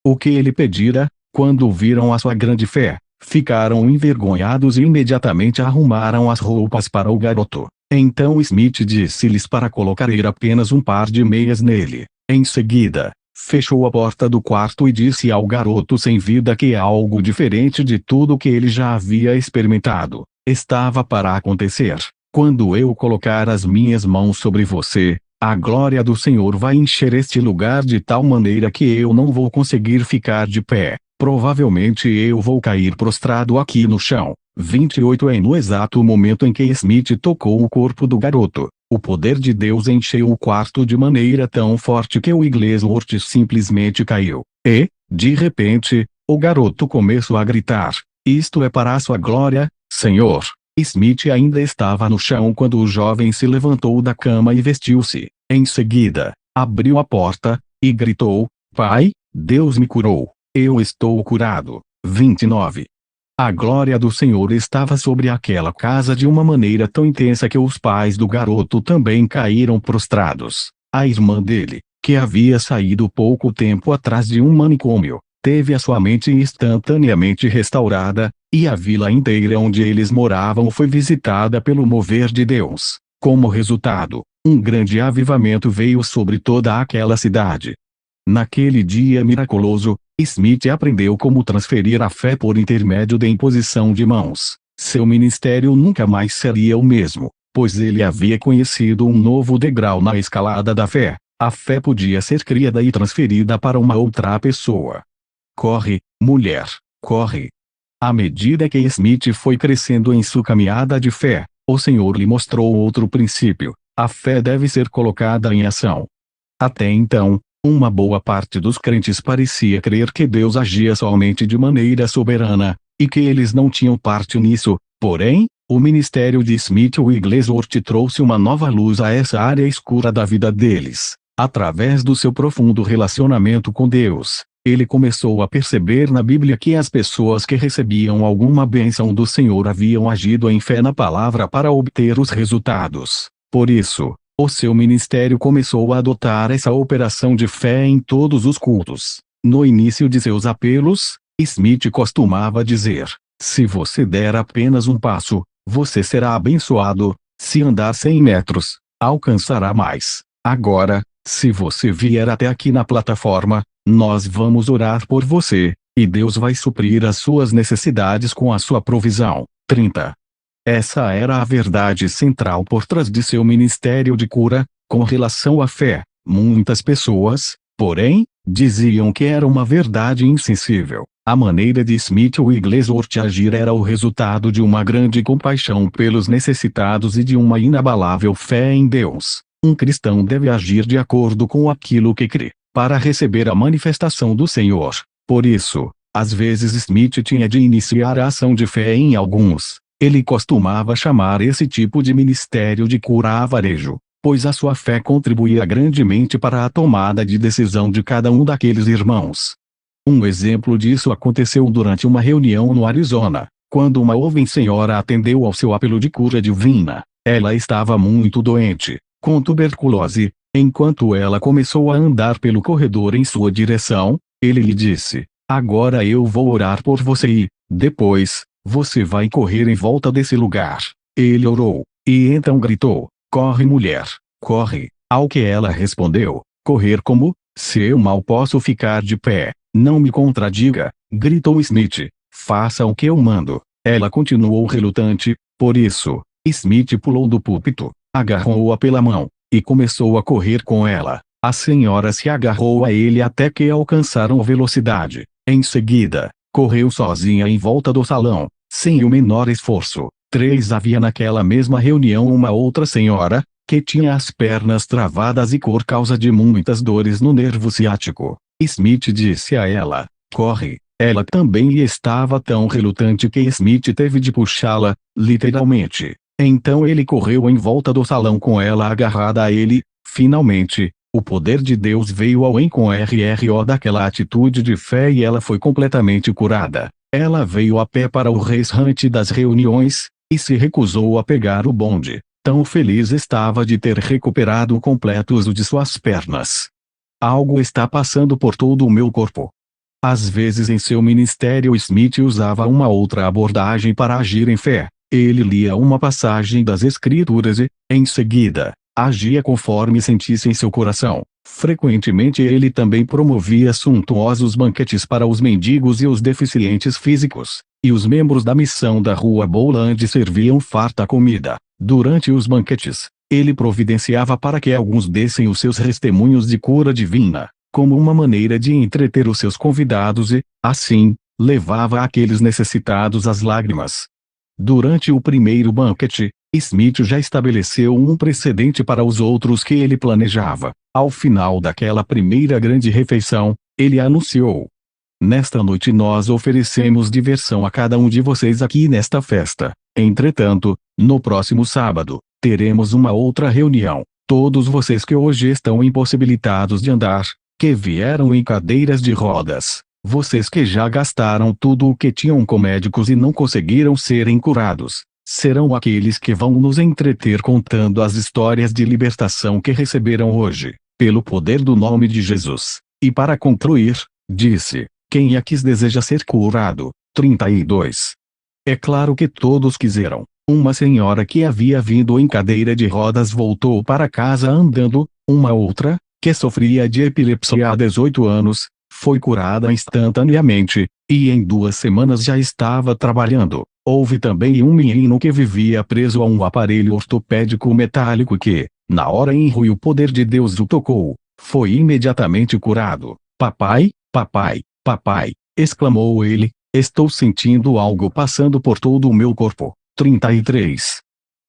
o que ele pedira. Quando viram a sua grande fé, ficaram envergonhados e imediatamente arrumaram as roupas para o garoto. Então Smith disse-lhes para colocar apenas um par de meias nele. Em seguida, fechou a porta do quarto e disse ao garoto sem vida que algo diferente de tudo que ele já havia experimentado estava para acontecer. Quando eu colocar as minhas mãos sobre você, a glória do Senhor vai encher este lugar de tal maneira que eu não vou conseguir ficar de pé. Provavelmente eu vou cair prostrado aqui no chão. 28. No exato momento em que Smith tocou o corpo do garoto, o poder de Deus encheu o quarto de maneira tão forte que o Wigglesworth simplesmente caiu. E, de repente, o garoto começou a gritar: isto é para a sua glória, Senhor. Smith ainda estava no chão quando o jovem se levantou da cama e vestiu-se. Em seguida, abriu a porta e gritou: Pai, Deus me curou. Eu estou curado. 29. A glória do Senhor estava sobre aquela casa de uma maneira tão intensa que os pais do garoto também caíram prostrados. A irmã dele, que havia saído pouco tempo atrás de um manicômio, teve a sua mente instantaneamente restaurada, e a vila inteira onde eles moravam foi visitada pelo mover de Deus. Como resultado, um grande avivamento veio sobre toda aquela cidade. Naquele dia miraculoso, Smith aprendeu como transferir a fé por intermédio da imposição de mãos. Seu ministério nunca mais seria o mesmo, pois ele havia conhecido um novo degrau na escalada da fé. A fé podia ser criada e transferida para uma outra pessoa. Corre, mulher, corre. À medida que Smith foi crescendo em sua caminhada de fé, o Senhor lhe mostrou outro princípio: a fé deve ser colocada em ação. Até então, uma boa parte dos crentes parecia crer que Deus agia somente de maneira soberana, e que eles não tinham parte nisso. Porém, o ministério de Smith Wigglesworth trouxe uma nova luz a essa área escura da vida deles. Através do seu profundo relacionamento com Deus, ele começou a perceber na Bíblia que as pessoas que recebiam alguma bênção do Senhor haviam agido em fé na palavra para obter os resultados. Por isso, o seu ministério começou a adotar essa operação de fé em todos os cultos. No início de seus apelos, Smith costumava dizer: se você der apenas um passo, você será abençoado; se andar 100 metros, alcançará mais. Agora, se você vier até aqui na plataforma, nós vamos orar por você, e Deus vai suprir as suas necessidades com a sua provisão. 30. Essa era a verdade central por trás de seu ministério de cura. Com relação à fé, muitas pessoas, porém, diziam que era uma verdade insensível. A maneira de Smith Wigglesworth agir era o resultado de uma grande compaixão pelos necessitados e de uma inabalável fé em Deus. Um cristão deve agir de acordo com aquilo que crê, para receber a manifestação do Senhor. Por isso, às vezes Smith tinha de iniciar a ação de fé em alguns. Ele costumava chamar esse tipo de ministério de cura a varejo, pois a sua fé contribuía grandemente para a tomada de decisão de cada um daqueles irmãos. Um exemplo disso aconteceu durante uma reunião no Arizona, quando uma jovem senhora atendeu ao seu apelo de cura divina. Ela estava muito doente, com tuberculose. Enquanto ela começou a andar pelo corredor em sua direção, ele lhe disse: agora eu vou orar por você e, depois, você vai correr em volta desse lugar. Ele orou, e então gritou: corre, mulher, corre. Ao que ela respondeu: correr como? Se eu mal posso ficar de pé. Não me contradiga, gritou Smith. Faça o que eu mando. Ela continuou relutante. Por isso, Smith pulou do púlpito, agarrou-a pela mão, e começou a correr com ela. A senhora se agarrou a ele até que alcançaram velocidade. Em seguida, correu sozinha em volta do salão, sem o menor esforço. 3. Havia naquela mesma reunião uma outra senhora, que tinha as pernas travadas e por causa de muitas dores no nervo ciático. Smith disse a ela: corre. Ela também estava tão relutante que Smith teve de puxá-la, literalmente. Então ele correu em volta do salão com ela agarrada a ele. Finalmente, o poder de Deus veio ao encontro daquela atitude de fé e ela foi completamente curada. Ela veio a pé para o restante das reuniões, e se recusou a pegar o bonde. Tão feliz estava de ter recuperado o completo uso de suas pernas. Algo está passando por todo o meu corpo. Às vezes em seu ministério Smith usava uma outra abordagem para agir em fé. Ele lia uma passagem das Escrituras e, em seguida, agia conforme sentisse em seu coração. Frequentemente ele também promovia suntuosos banquetes para os mendigos e os deficientes físicos, e os membros da missão da Rua Bowland serviam farta comida. Durante os banquetes, ele providenciava para que alguns dessem os seus testemunhos de cura divina, como uma maneira de entreter os seus convidados e, assim, levava aqueles necessitados às lágrimas. Durante o primeiro banquete, Smith já estabeleceu um precedente para os outros que ele planejava. Ao final daquela primeira grande refeição, ele anunciou: nesta noite nós oferecemos diversão a cada um de vocês aqui nesta festa. Entretanto, no próximo sábado, teremos uma outra reunião. Todos vocês que hoje estão impossibilitados de andar, que vieram em cadeiras de rodas, Vocês que já gastaram tudo o que tinham com médicos e não conseguiram serem curados, serão aqueles que vão nos entreter contando as histórias de libertação que receberam hoje, pelo poder do nome de Jesus. E para concluir, disse: quem aqui deseja ser curado? 32. É claro que todos quiseram. Uma senhora que havia vindo em cadeira de rodas voltou para casa andando. Uma outra, que sofria de epilepsia há 18 anos, foi curada instantaneamente, e em 2 semanas já estava trabalhando. Houve também um menino que vivia preso a um aparelho ortopédico metálico que, na hora em que o poder de Deus o tocou, foi imediatamente curado. Papai, papai, papai, exclamou ele, estou sentindo algo passando por todo o meu corpo. 33.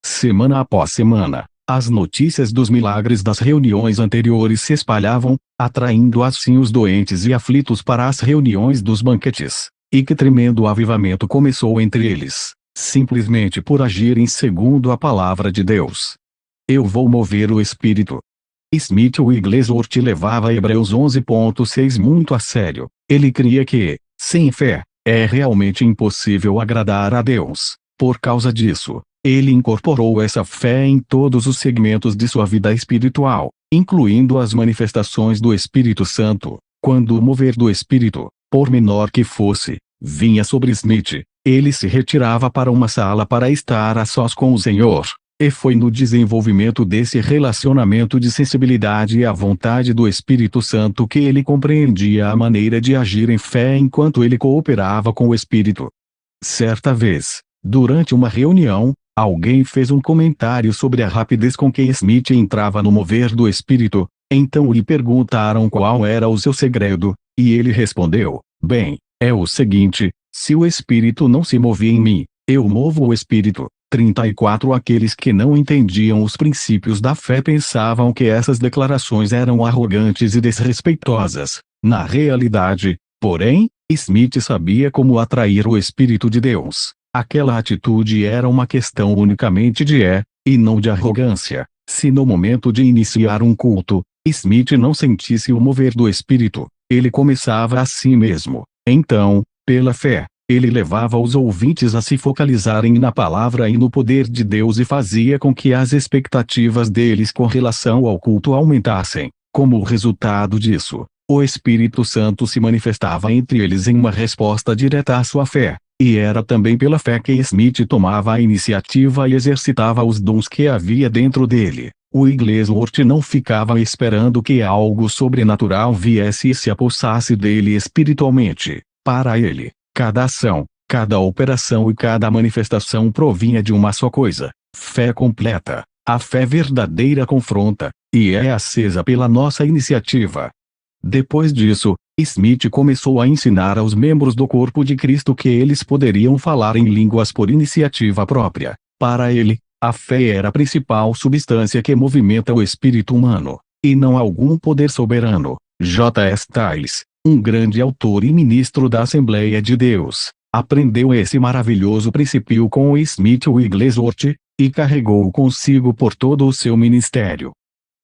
Semana após semana, as notícias dos milagres das reuniões anteriores se espalhavam, atraindo assim os doentes e aflitos para as reuniões dos banquetes. E que tremendo avivamento começou entre eles, simplesmente por agirem segundo a palavra de Deus. Eu vou mover o Espírito. Smith Wigglesworth levava Hebreus 11.6 muito a sério. Ele cria que, sem fé, é realmente impossível agradar a Deus. Por causa disso, ele incorporou essa fé em todos os segmentos de sua vida espiritual, incluindo as manifestações do Espírito Santo. Quando o mover do Espírito, por menor que fosse, vinha sobre Smith, ele se retirava para uma sala para estar a sós com o Senhor. E foi no desenvolvimento desse relacionamento de sensibilidade à vontade do Espírito Santo que ele compreendia a maneira de agir em fé enquanto ele cooperava com o Espírito. Certa vez, durante uma reunião, alguém fez um comentário sobre a rapidez com que Smith entrava no mover do Espírito. Então lhe perguntaram qual era o seu segredo, e ele respondeu: bem, é o seguinte, se o Espírito não se movia em mim, eu movo o Espírito. 34 Aqueles que não entendiam os princípios da fé pensavam que essas declarações eram arrogantes e desrespeitosas. Na realidade, porém, Smith sabia como atrair o Espírito de Deus. Aquela atitude era uma questão unicamente de e não de arrogância. Se no momento de iniciar um culto, Smith não sentisse o mover do Espírito, ele começava a si mesmo. Então, pela fé, ele levava os ouvintes a se focalizarem na palavra e no poder de Deus e fazia com que as expectativas deles com relação ao culto aumentassem. Como resultado disso, o Espírito Santo se manifestava entre eles em uma resposta direta à sua fé. E era também pela fé que Smith tomava a iniciativa e exercitava os dons que havia dentro dele. O Wigglesworth não ficava esperando que algo sobrenatural viesse e se apossasse dele espiritualmente. Para ele, cada ação, cada operação e cada manifestação provinha de uma só coisa: fé completa. A fé verdadeira confronta, e é acesa pela nossa iniciativa. Depois disso, Smith começou a ensinar aos membros do corpo de Cristo que eles poderiam falar em línguas por iniciativa própria. Para ele, a fé era a principal substância que movimenta o espírito humano, e não algum poder soberano. J.S. Stiles, um grande autor e ministro da Assembleia de Deus, aprendeu esse maravilhoso princípio com Smith Wigglesworth, e carregou-o consigo por todo o seu ministério.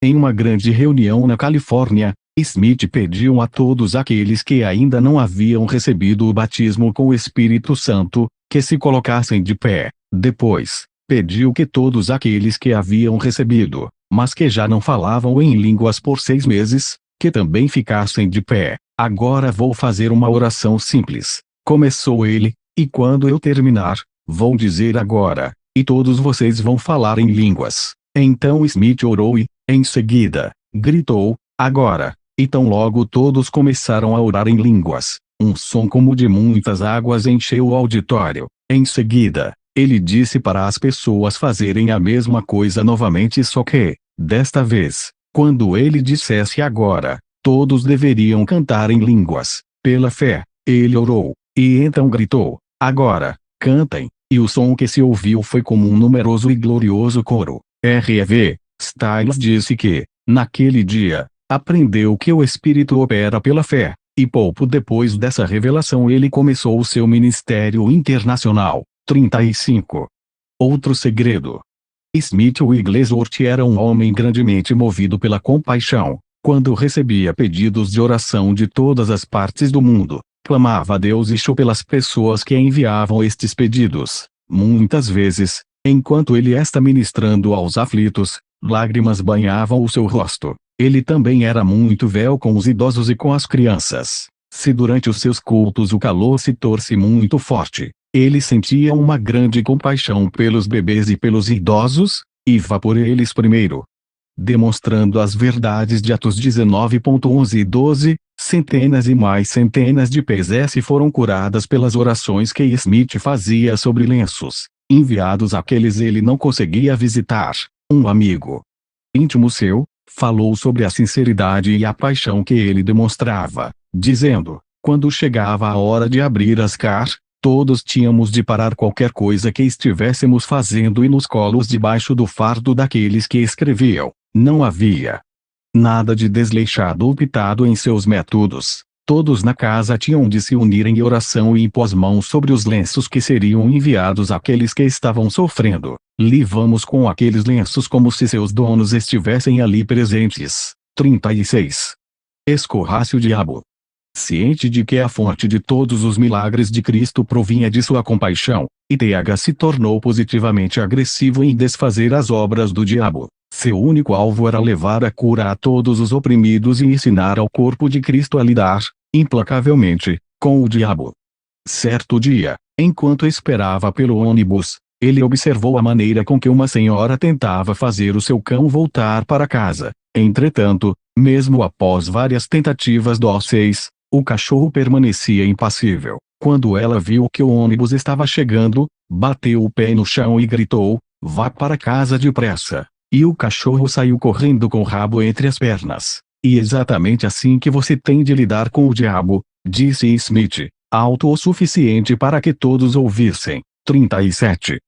Em uma grande reunião na Califórnia, Smith pediu a todos aqueles que ainda não haviam recebido o batismo com o Espírito Santo, que se colocassem de pé. Depois, pediu que todos aqueles que haviam recebido, mas que já não falavam em línguas por 6 meses, que também ficassem de pé. Agora vou fazer uma oração simples. Começou ele, e quando eu terminar, vou dizer agora, e todos vocês vão falar em línguas. Então Smith orou e, em seguida, gritou, agora. E tão logo todos começaram a orar em línguas, um som como de muitas águas encheu o auditório. Em seguida, ele disse para as pessoas fazerem a mesma coisa novamente, só que, desta vez, quando ele dissesse agora, todos deveriam cantar em línguas. Pela fé, ele orou, e então gritou, agora, cantem, e o som que se ouviu foi como um numeroso e glorioso coro. R.V. Stiles disse que, naquele dia, aprendeu que o Espírito opera pela fé, e pouco depois dessa revelação ele começou o seu ministério internacional. 35. Outro segredo. Smith Wigglesworth era um homem grandemente movido pela compaixão. Quando recebia pedidos de oração de todas as partes do mundo, clamava a Deus e chorou pelas pessoas que enviavam estes pedidos. Muitas vezes, enquanto ele está ministrando aos aflitos, lágrimas banhavam o seu rosto. Ele também era muito véu com os idosos e com as crianças. Se durante os seus cultos o calor se torce muito forte, ele sentia uma grande compaixão pelos bebês e pelos idosos, e vá por eles primeiro. Demonstrando as verdades de Atos 19.11 e 12, centenas e mais centenas de PSS foram curadas pelas orações que Smith fazia sobre lenços, enviados àqueles ele não conseguia visitar. Um amigo íntimo seu falou sobre a sinceridade e a paixão que ele demonstrava, dizendo: quando chegava a hora de abrir as cartas, todos tínhamos de parar qualquer coisa que estivéssemos fazendo e nos colos debaixo do fardo daqueles que escreviam. Não havia nada de desleixado ou pitado em seus métodos. Todos na casa tinham de se unir em oração e impor as mãos sobre os lenços que seriam enviados àqueles que estavam sofrendo. Livamos com aqueles lenços como se seus donos estivessem ali presentes. 36. Escorrasse o diabo. Ciente de que a fonte de todos os milagres de Cristo provinha de sua compaixão, Th se tornou positivamente agressivo em desfazer as obras do diabo. Seu único alvo era levar a cura a todos os oprimidos e ensinar ao corpo de Cristo a lidar, implacavelmente, com o diabo. Certo dia, enquanto esperava pelo ônibus, ele observou a maneira com que uma senhora tentava fazer o seu cão voltar para casa. Entretanto, mesmo após várias tentativas dóceis, o cachorro permanecia impassível. Quando ela viu que o ônibus estava chegando, bateu o pé no chão e gritou: "Vá para casa depressa!" E o cachorro saiu correndo com o rabo entre as pernas. E exatamente assim que você tem de lidar com o diabo, disse Smith, alto o suficiente para que todos ouvissem. 37.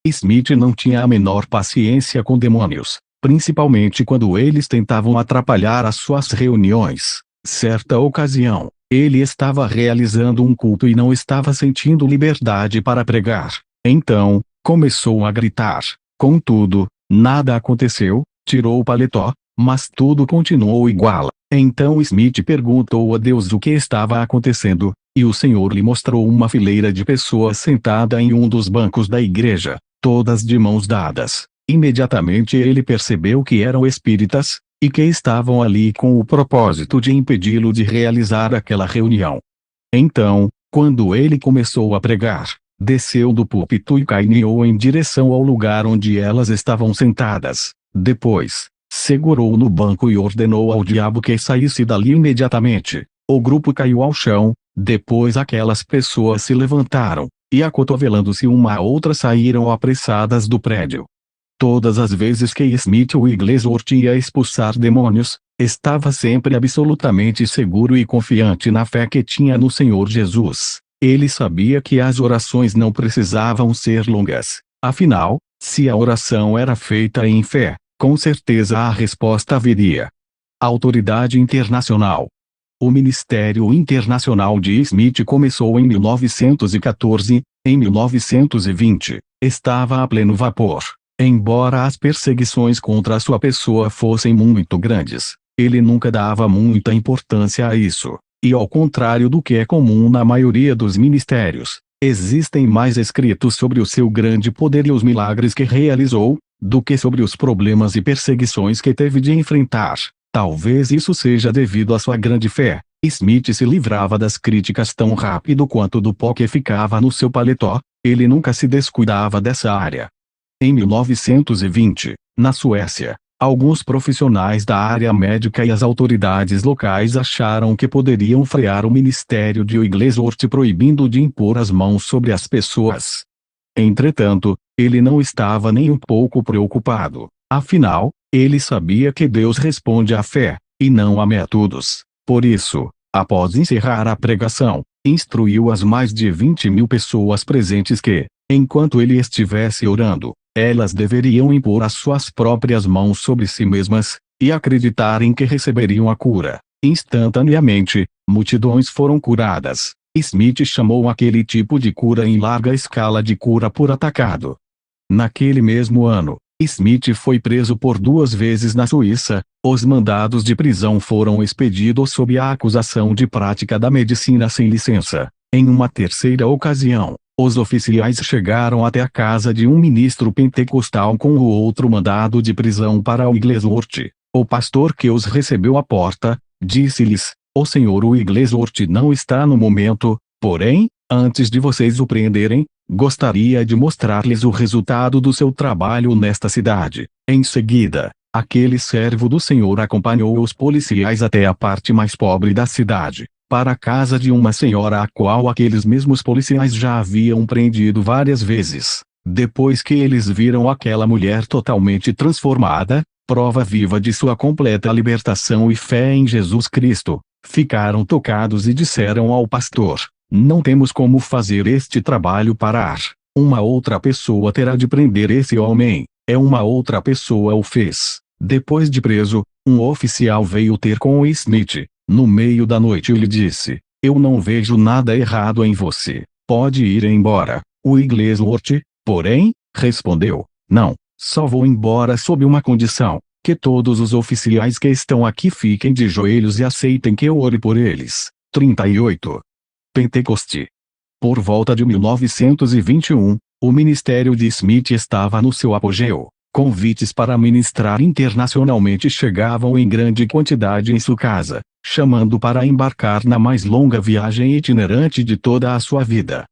Smith não tinha a menor paciência com demônios, principalmente quando eles tentavam atrapalhar as suas reuniões. Certa ocasião, ele estava realizando um culto e não estava sentindo liberdade para pregar. Então, começou a gritar. Contudo, nada aconteceu, tirou o paletó, mas tudo continuou igual. Então Smith perguntou a Deus o que estava acontecendo, e o Senhor lhe mostrou uma fileira de pessoas sentada em um dos bancos da igreja, todas de mãos dadas. Imediatamente ele percebeu que eram espíritas, e que estavam ali com o propósito de impedi-lo de realizar aquela reunião. Então, quando ele começou a pregar, desceu do púlpito e caminhou em direção ao lugar onde elas estavam sentadas. Depois, segurou no banco e ordenou ao diabo que saísse dali imediatamente. O grupo caiu ao chão, depois aquelas pessoas se levantaram, e acotovelando-se uma a outra saíram apressadas do prédio. Todas as vezes que Smith Wigglesworth ia expulsar demônios, estava sempre absolutamente seguro e confiante na fé que tinha no Senhor Jesus. Ele sabia que as orações não precisavam ser longas. Afinal, se a oração era feita em fé, com certeza a resposta viria. Autoridade internacional. O Ministério Internacional de Smith começou em 1914, em 1920, estava a pleno vapor. Embora as perseguições contra a sua pessoa fossem muito grandes, ele nunca dava muita importância a isso. E ao contrário do que é comum na maioria dos ministérios, existem mais escritos sobre o seu grande poder e os milagres que realizou, do que sobre os problemas e perseguições que teve de enfrentar. Talvez isso seja devido à sua grande fé. Smith se livrava das críticas tão rápido quanto do pó que ficava no seu paletó, ele nunca se descuidava dessa área. Em 1920, na Suécia, alguns profissionais da área médica e as autoridades locais acharam que poderiam frear o ministério de Wigglesworth proibindo de impor as mãos sobre as pessoas. Entretanto, ele não estava nem um pouco preocupado. Afinal, ele sabia que Deus responde à fé, e não a métodos. Por isso, após encerrar a pregação, instruiu as mais de 20.000 pessoas presentes que, enquanto ele estivesse orando, elas deveriam impor as suas próprias mãos sobre si mesmas, e acreditarem que receberiam a cura. Instantaneamente, multidões foram curadas. Smith chamou aquele tipo de cura em larga escala de cura por atacado. Naquele mesmo ano, Smith foi preso por 2 vezes na Suíça. Os mandados de prisão foram expedidos sob a acusação de prática da medicina sem licença. Em uma terceira ocasião, os oficiais chegaram até a casa de um ministro pentecostal com o outro mandado de prisão para Wigglesworth. O pastor que os recebeu à porta, disse-lhes: "O senhor Wigglesworth não está no momento, porém, antes de vocês o prenderem, gostaria de mostrar-lhes o resultado do seu trabalho nesta cidade." Em seguida, aquele servo do senhor acompanhou os policiais até a parte mais pobre da cidade, para a casa de uma senhora a qual aqueles mesmos policiais já haviam prendido várias vezes. Depois que eles viram aquela mulher totalmente transformada, prova viva de sua completa libertação e fé em Jesus Cristo, ficaram tocados e disseram ao pastor: "Não temos como fazer este trabalho parar. Uma outra pessoa terá de prender esse homem." Uma outra pessoa o fez. Depois de preso, um oficial veio ter com o Smith. No meio da noite lhe disse: "Eu não vejo nada errado em você. Pode ir embora." O Wigglesworth, porém, respondeu: "Não, só vou embora sob uma condição: que todos os oficiais que estão aqui fiquem de joelhos e aceitem que eu ore por eles." 38. Pentecoste. Por volta de 1921, o ministério de Smith estava no seu apogeu. Convites para ministrar internacionalmente chegavam em grande quantidade em sua casa, chamando para embarcar na mais longa viagem itinerante de toda a sua vida.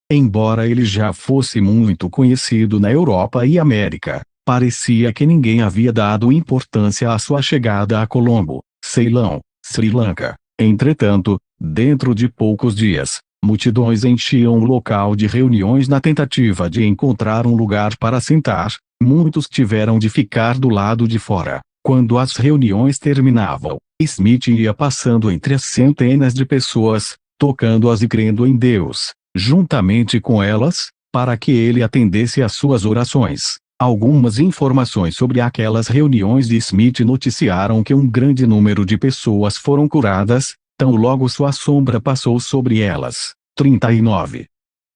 Embora ele já fosse muito conhecido na Europa e América, parecia que ninguém havia dado importância à sua chegada a Colombo, Ceilão, Sri Lanka. Entretanto, dentro de poucos dias, multidões enchiam o local de reuniões na tentativa de encontrar um lugar para sentar. Muitos tiveram de ficar do lado de fora. Quando as reuniões terminavam, Smith ia passando entre as centenas de pessoas, tocando-as e crendo em Deus, juntamente com elas, para que ele atendesse às suas orações. Algumas informações sobre aquelas reuniões de Smith noticiaram que um grande número de pessoas foram curadas, tão logo sua sombra passou sobre elas. 39.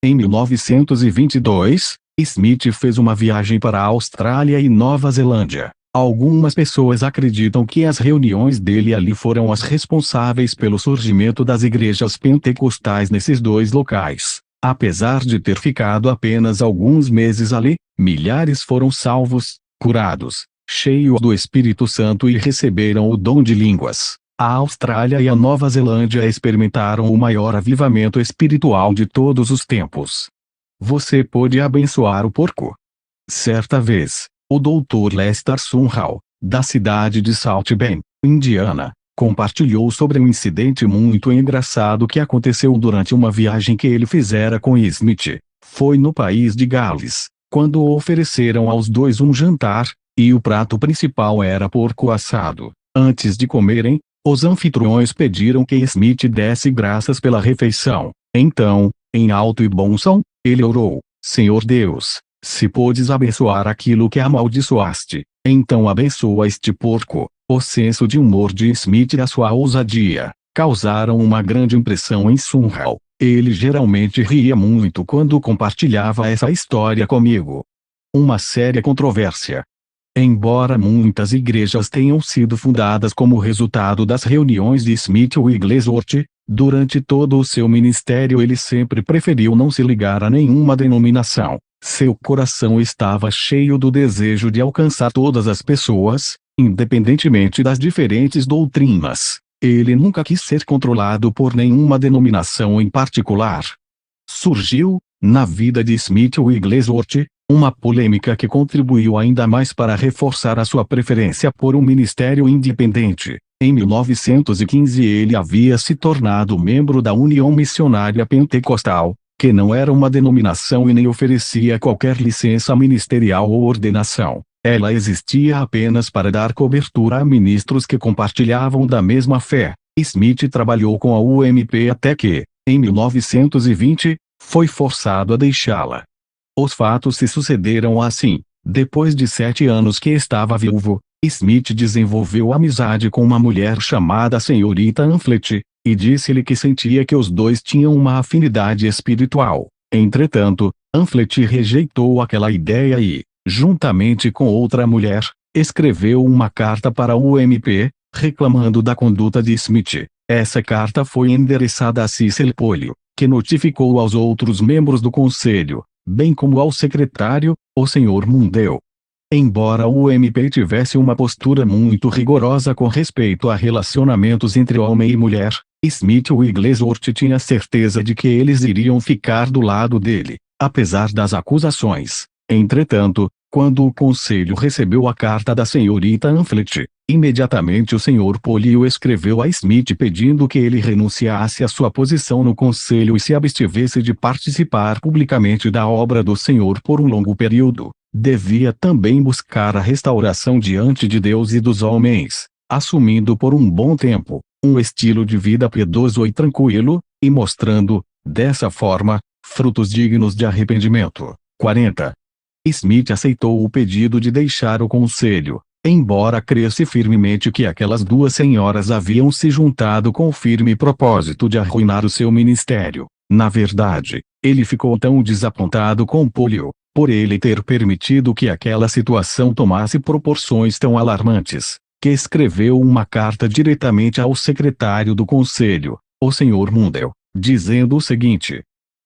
Em 1922, Smith fez uma viagem para a Austrália e Nova Zelândia. Algumas pessoas acreditam que as reuniões dele ali foram as responsáveis pelo surgimento das igrejas pentecostais nesses dois locais. Apesar de ter ficado apenas alguns meses ali, milhares foram salvos, curados, cheios do Espírito Santo e receberam o dom de línguas. A Austrália e a Nova Zelândia experimentaram o maior avivamento espiritual de todos os tempos. Você pode abençoar o porco. Certa vez, o Dr. Lester Sumrall, da cidade de South Bend, Indiana, compartilhou sobre um incidente muito engraçado que aconteceu durante uma viagem que ele fizera com Smith. Foi no país de Gales, quando ofereceram aos dois um jantar, e o prato principal era porco assado. Antes de comerem, os anfitriões pediram que Smith desse graças pela refeição. Então, em alto e bom som, ele orou: "Senhor Deus, se podes abençoar aquilo que amaldiçoaste, então abençoa este porco." O senso de humor de Smith e a sua ousadia causaram uma grande impressão em Sumrall. Ele geralmente ria muito quando compartilhava essa história comigo. Uma séria controvérsia. Embora muitas igrejas tenham sido fundadas como resultado das reuniões de Smith Wigglesworth, durante todo o seu ministério ele sempre preferiu não se ligar a nenhuma denominação. Seu coração estava cheio do desejo de alcançar todas as pessoas, independentemente das diferentes doutrinas. Ele nunca quis ser controlado por nenhuma denominação em particular. Surgiu, na vida de Smith Wigglesworth, uma polêmica que contribuiu ainda mais para reforçar a sua preferência por um ministério independente. Em 1915 ele havia se tornado membro da União Missionária Pentecostal, que não era uma denominação e nem oferecia qualquer licença ministerial ou ordenação. Ela existia apenas para dar cobertura a ministros que compartilhavam da mesma fé. Smith trabalhou com a UMP até que, em 1920, foi forçado a deixá-la. Os fatos se sucederam assim. Depois de 7 anos que estava viúvo, Smith desenvolveu amizade com uma mulher chamada Senhorita Anflet, e disse-lhe que sentia que os dois tinham uma afinidade espiritual. Entretanto, Anflet rejeitou aquela ideia e, juntamente com outra mulher, escreveu uma carta para o MP, reclamando da conduta de Smith. Essa carta foi endereçada a Cecil Polio, que notificou aos outros membros do conselho, bem como ao secretário, o Sr. Mundell. Embora o MP tivesse uma postura muito rigorosa com respeito a relacionamentos entre homem e mulher, Smith Wigglesworth tinha certeza de que eles iriam ficar do lado dele, apesar das acusações. Entretanto, quando o conselho recebeu a carta da senhorita Amphlett, imediatamente o Sr. Polio escreveu a Smith pedindo que ele renunciasse à sua posição no conselho e se abstivesse de participar publicamente da obra do Senhor por um longo período. Devia também buscar a restauração diante de Deus e dos homens, assumindo por um bom tempo um estilo de vida piedoso e tranquilo, e mostrando, dessa forma, frutos dignos de arrependimento. 40. Smith aceitou o pedido de deixar o conselho, embora cresce firmemente que aquelas duas senhoras haviam se juntado com o firme propósito de arruinar o seu ministério. Na verdade, ele ficou tão desapontado com Polio, por ele ter permitido que aquela situação tomasse proporções tão alarmantes, que escreveu uma carta diretamente ao secretário do conselho, o Sr. Mundell, dizendo o seguinte: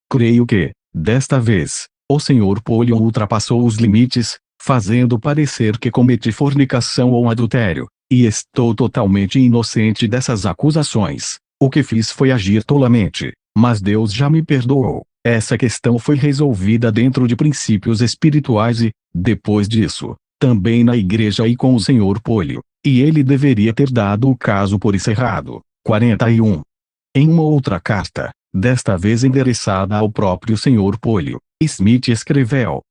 creio que, desta vez, o Sr. Polio ultrapassou os limites, fazendo parecer que cometi fornicação ou adultério, e estou totalmente inocente dessas acusações. O que fiz foi agir tolamente, mas Deus já me perdoou. Essa questão foi resolvida dentro de princípios espirituais e, depois disso, também na igreja e com o Sr. Polio, e ele deveria ter dado o caso por encerrado. 41. Em uma outra carta, desta vez endereçada ao próprio Sr. Polio, Smith escreveu: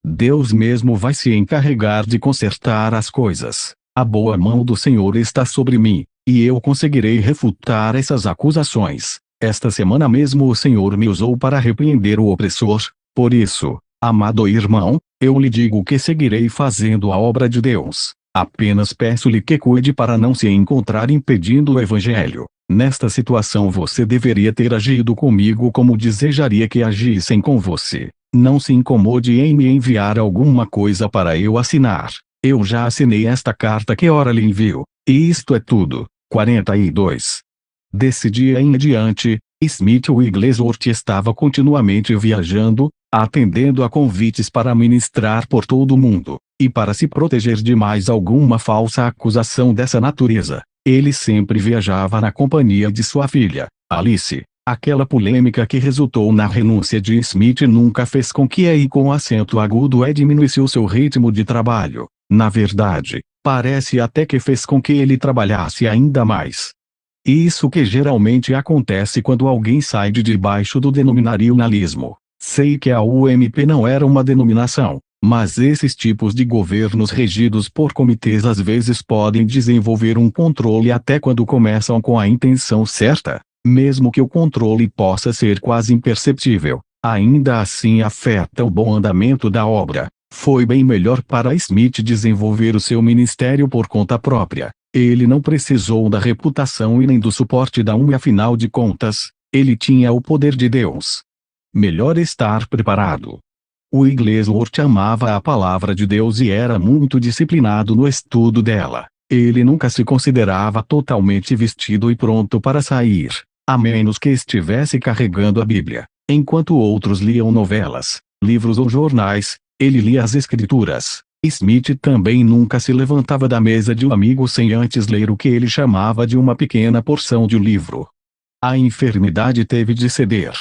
Deus mesmo vai se encarregar de consertar as coisas. A boa mão do Senhor está sobre mim, e eu conseguirei refutar essas acusações. Esta semana mesmo o Senhor me usou para repreender o opressor. Por isso, amado irmão, eu lhe digo que seguirei fazendo a obra de Deus. Apenas peço-lhe que cuide para não se encontrar impedindo o Evangelho. Nesta situação você deveria ter agido comigo como desejaria que agissem com você. Não se incomode em me enviar alguma coisa para eu assinar. Eu já assinei esta carta que ora lhe envio. E isto é tudo. 42. Desse dia em diante, Smith Wigglesworth estava continuamente viajando, atendendo a convites para ministrar por todo o mundo, e para se proteger de mais alguma falsa acusação dessa natureza, ele sempre viajava na companhia de sua filha, Alice. Aquela polêmica que resultou na renúncia de Smith nunca fez com que E com acento agudo diminuísse o seu ritmo de trabalho. Na verdade, parece até que fez com que ele trabalhasse ainda mais. Isso que geralmente acontece quando alguém sai de debaixo do denominacionalismo. Sei que a UMP não era uma denominação, mas esses tipos de governos regidos por comitês às vezes podem desenvolver um controle até quando começam com a intenção certa. Mesmo que o controle possa ser quase imperceptível, ainda assim afeta o bom andamento da obra. Foi bem melhor para Smith desenvolver o seu ministério por conta própria. Ele não precisou da reputação e nem do suporte da e afinal de contas, ele tinha o poder de Deus. Melhor estar preparado. Wigglesworth amava a palavra de Deus e era muito disciplinado no estudo dela. Ele nunca se considerava totalmente vestido e pronto para sair, a menos que estivesse carregando a Bíblia. Enquanto outros liam novelas, livros ou jornais, ele lia as Escrituras. Smith também nunca se levantava da mesa de um amigo sem antes ler o que ele chamava de uma pequena porção de livro. A enfermidade teve de ceder.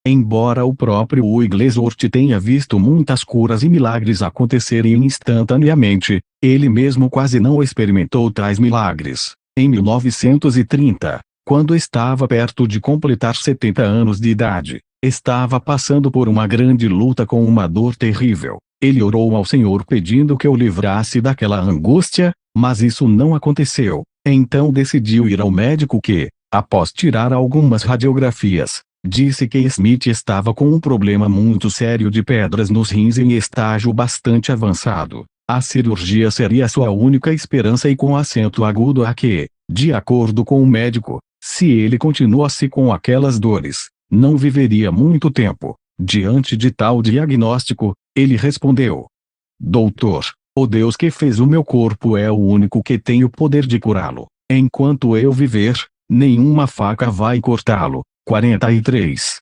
Embora o próprio Wigglesworth tenha visto muitas curas e milagres acontecerem instantaneamente, ele mesmo quase não experimentou tais milagres. Em 1930, quando estava perto de completar 70 anos de idade, estava passando por uma grande luta com uma dor terrível. Ele orou ao Senhor pedindo que o livrasse daquela angústia, mas isso não aconteceu. Então decidiu ir ao médico que, após tirar algumas radiografias, disse que Smith estava com um problema muito sério de pedras nos rins em estágio bastante avançado. A cirurgia seria sua única esperança e com acento agudo a que, de acordo com o médico, se ele continuasse com aquelas dores, não viveria muito tempo. Diante de tal diagnóstico, ele respondeu: Doutor, o Deus que fez o meu corpo é o único que tem o poder de curá-lo. Enquanto eu viver, nenhuma faca vai cortá-lo. 43.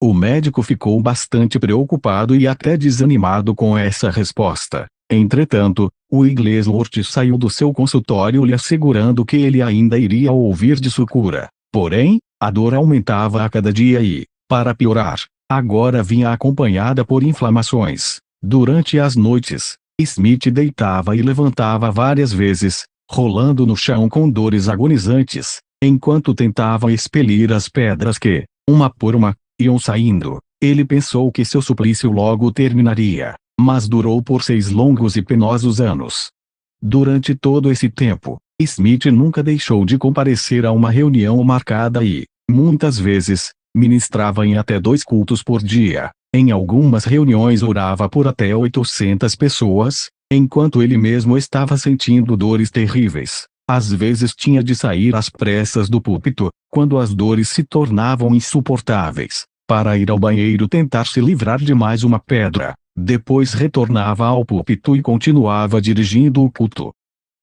O médico ficou bastante preocupado e até desanimado com essa resposta. Entretanto, o Wigglesworth saiu do seu consultório lhe assegurando que ele ainda iria ouvir de sua cura. Porém, a dor aumentava a cada dia e, para piorar, agora vinha acompanhada por inflamações. Durante as noites, Smith deitava e levantava várias vezes, rolando no chão com dores agonizantes, enquanto tentava expelir as pedras que, uma por uma, iam saindo. Ele pensou que seu suplício logo terminaria, mas durou por 6 longos e penosos anos. Durante todo esse tempo, Smith nunca deixou de comparecer a uma reunião marcada e, muitas vezes, ministrava em até 2 cultos por dia. Em algumas reuniões orava por até 800 pessoas, enquanto ele mesmo estava sentindo dores terríveis. Às vezes tinha de sair às pressas do púlpito, quando as dores se tornavam insuportáveis, para ir ao banheiro tentar se livrar de mais uma pedra. Depois retornava ao púlpito e continuava dirigindo o culto.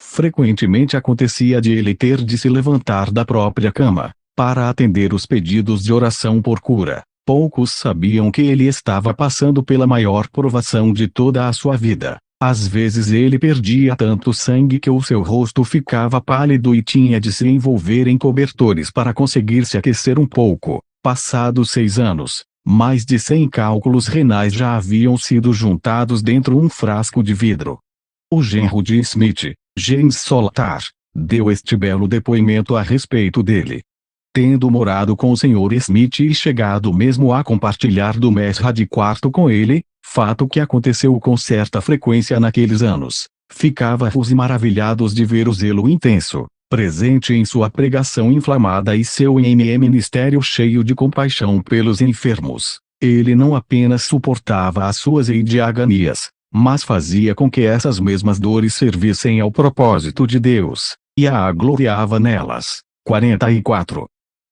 Frequentemente acontecia de ele ter de se levantar da própria cama, para atender os pedidos de oração por cura. Poucos sabiam que ele estava passando pela maior provação de toda a sua vida. Às vezes ele perdia tanto sangue que o seu rosto ficava pálido e tinha de se envolver em cobertores para conseguir se aquecer um pouco. Passados 6 anos, mais de 100 cálculos renais já haviam sido juntados dentro um frasco de vidro. O genro de Smith, James Solatar, deu este belo depoimento a respeito dele. Tendo morado com o Sr. Smith e chegado mesmo a compartilhar do mesra de quarto com ele, fato que aconteceu com certa frequência naqueles anos, ficava-os maravilhados de ver o zelo intenso, presente em sua pregação inflamada e seu ministério cheio de compaixão pelos enfermos. Ele não apenas suportava as suas agonias, mas fazia com que essas mesmas dores servissem ao propósito de Deus, e a gloriava nelas. 44.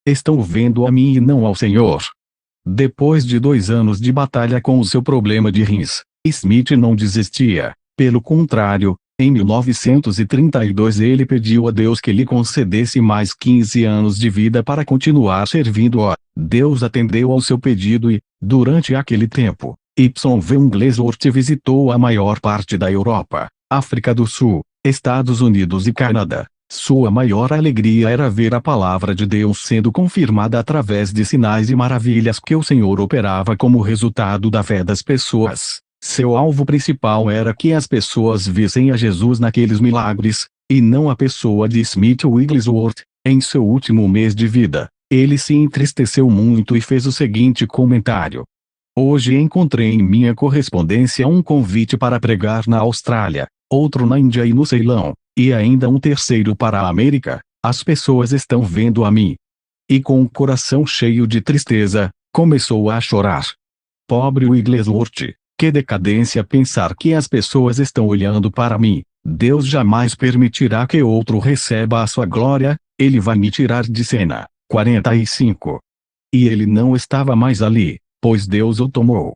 Estão vendo a mim e não ao Senhor. Depois de 2 anos de batalha com o seu problema de rins, Smith não desistia. Pelo contrário, em 1932 ele pediu a Deus que lhe concedesse mais 15 anos de vida para continuar servindo a Deus. Atendeu ao seu pedido e, durante aquele tempo, Wigglesworth visitou a maior parte da Europa, África do Sul, Estados Unidos e Canadá. Sua maior alegria era ver a palavra de Deus sendo confirmada através de sinais e maravilhas que o Senhor operava como resultado da fé das pessoas. Seu alvo principal era que as pessoas vissem a Jesus naqueles milagres, e não a pessoa de Smith Wigglesworth. Em seu último mês de vida, ele se entristeceu muito e fez o seguinte comentário: hoje encontrei em minha correspondência um convite para pregar na Austrália, outro na Índia e no Ceilão, e ainda um terceiro para a América. As pessoas estão vendo a mim. E com o coração cheio de tristeza, começou a chorar. Pobre Wigglesworth, que decadência pensar que as pessoas estão olhando para mim. Deus jamais permitirá que outro receba a sua glória, ele vai me tirar de cena. 45. E ele não estava mais ali, pois Deus o tomou.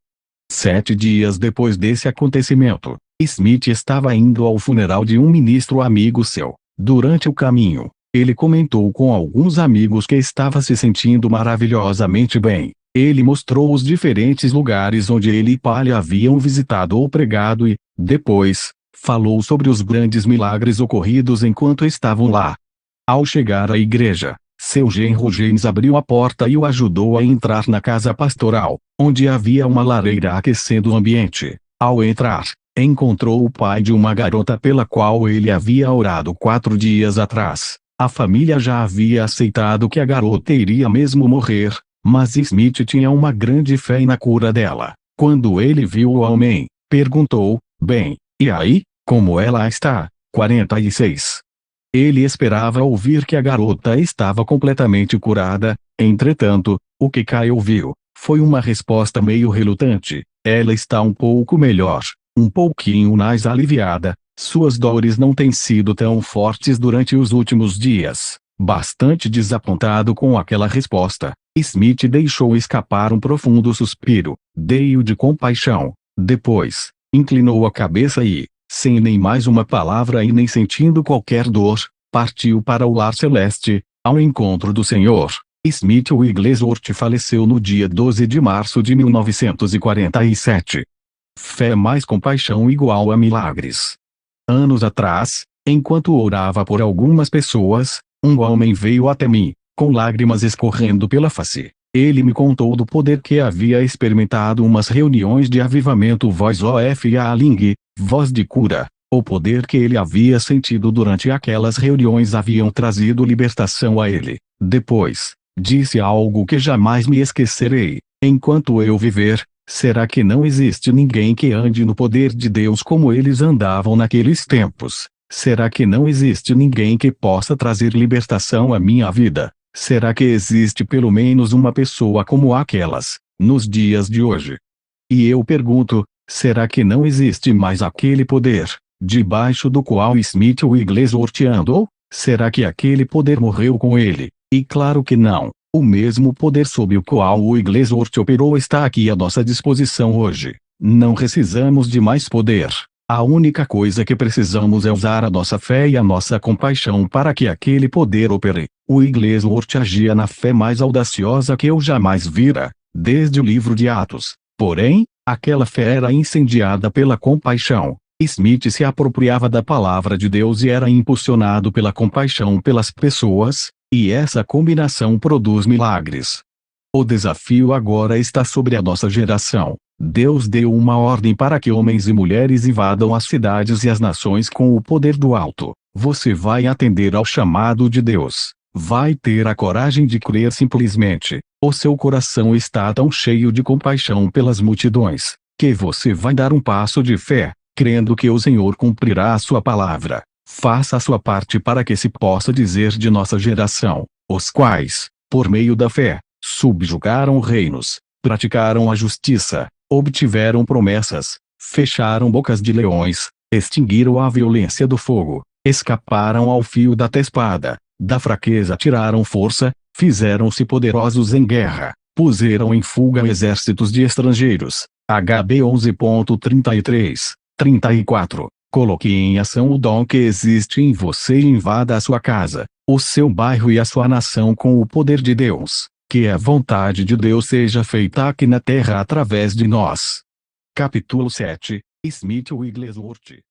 7 dias depois desse acontecimento, Smith estava indo ao funeral de um ministro amigo seu. Durante o caminho, ele comentou com alguns amigos que estava se sentindo maravilhosamente bem. Ele mostrou os diferentes lugares onde ele e Palha haviam visitado ou pregado e, depois, falou sobre os grandes milagres ocorridos enquanto estavam lá. Ao chegar à igreja, seu genro James abriu a porta e o ajudou a entrar na casa pastoral, onde havia uma lareira aquecendo o ambiente. Ao entrar, encontrou o pai de uma garota pela qual ele havia orado 4 dias atrás. A família já havia aceitado que a garota iria mesmo morrer, mas Smith tinha uma grande fé na cura dela. Quando ele viu o homem, perguntou: bem, e aí, como ela está? 46. Ele esperava ouvir que a garota estava completamente curada. Entretanto, o que Kyle ouviu foi uma resposta meio relutante: ela está um pouco melhor, um pouquinho mais aliviada. Suas dores não têm sido tão fortes durante os últimos dias. Bastante desapontado com aquela resposta, Smith deixou escapar um profundo suspiro, cheio de compaixão. Depois, inclinou a cabeça e, sem nem mais uma palavra e nem sentindo qualquer dor, partiu para o lar celeste, ao encontro do Senhor. Smith Wigglesworth faleceu no dia 12 de março de 1947. Fé mais compaixão igual a milagres. Anos atrás, enquanto orava por algumas pessoas, um homem veio até mim, com lágrimas escorrendo pela face. Ele me contou do poder que havia experimentado umas reuniões de avivamento voz of healing, voz de cura. O poder que ele havia sentido durante aquelas reuniões haviam trazido libertação a ele. Depois, disse algo que jamais me esquecerei: enquanto eu viver, será que não existe ninguém que ande no poder de Deus como eles andavam naqueles tempos? Será que não existe ninguém que possa trazer libertação à minha vida? Será que existe pelo menos uma pessoa como aquelas, nos dias de hoje? E eu pergunto, será que não existe mais aquele poder, debaixo do qual Smith Wigglesworth andou? Será que aquele poder morreu com ele? E claro que não. O mesmo poder sob o qual Wigglesworth operou está aqui à nossa disposição hoje. Não precisamos de mais poder. A única coisa que precisamos é usar a nossa fé e a nossa compaixão para que aquele poder opere. Wigglesworth agia na fé mais audaciosa que eu jamais vira, desde o livro de Atos. Porém, aquela fé era incendiada pela compaixão. Smith se apropriava da palavra de Deus e era impulsionado pela compaixão pelas pessoas, e essa combinação produz milagres. O desafio agora está sobre a nossa geração. Deus deu uma ordem para que homens e mulheres invadam as cidades e as nações com o poder do alto. Você vai atender ao chamado de Deus. Vai ter a coragem de crer simplesmente. O seu coração está tão cheio de compaixão pelas multidões, que você vai dar um passo de fé, crendo que o Senhor cumprirá a sua palavra. Faça a sua parte para que se possa dizer de nossa geração, os quais, por meio da fé, subjugaram reinos, praticaram a justiça, obtiveram promessas, fecharam bocas de leões, extinguiram a violência do fogo, escaparam ao fio da espada, da fraqueza tiraram força, fizeram-se poderosos em guerra, puseram em fuga exércitos de estrangeiros. HB 11.33, 34. Coloque em ação o dom que existe em você e invada a sua casa, o seu bairro e a sua nação com o poder de Deus. Que a vontade de Deus seja feita aqui na terra através de nós. Capítulo 7. Smith Wigglesworth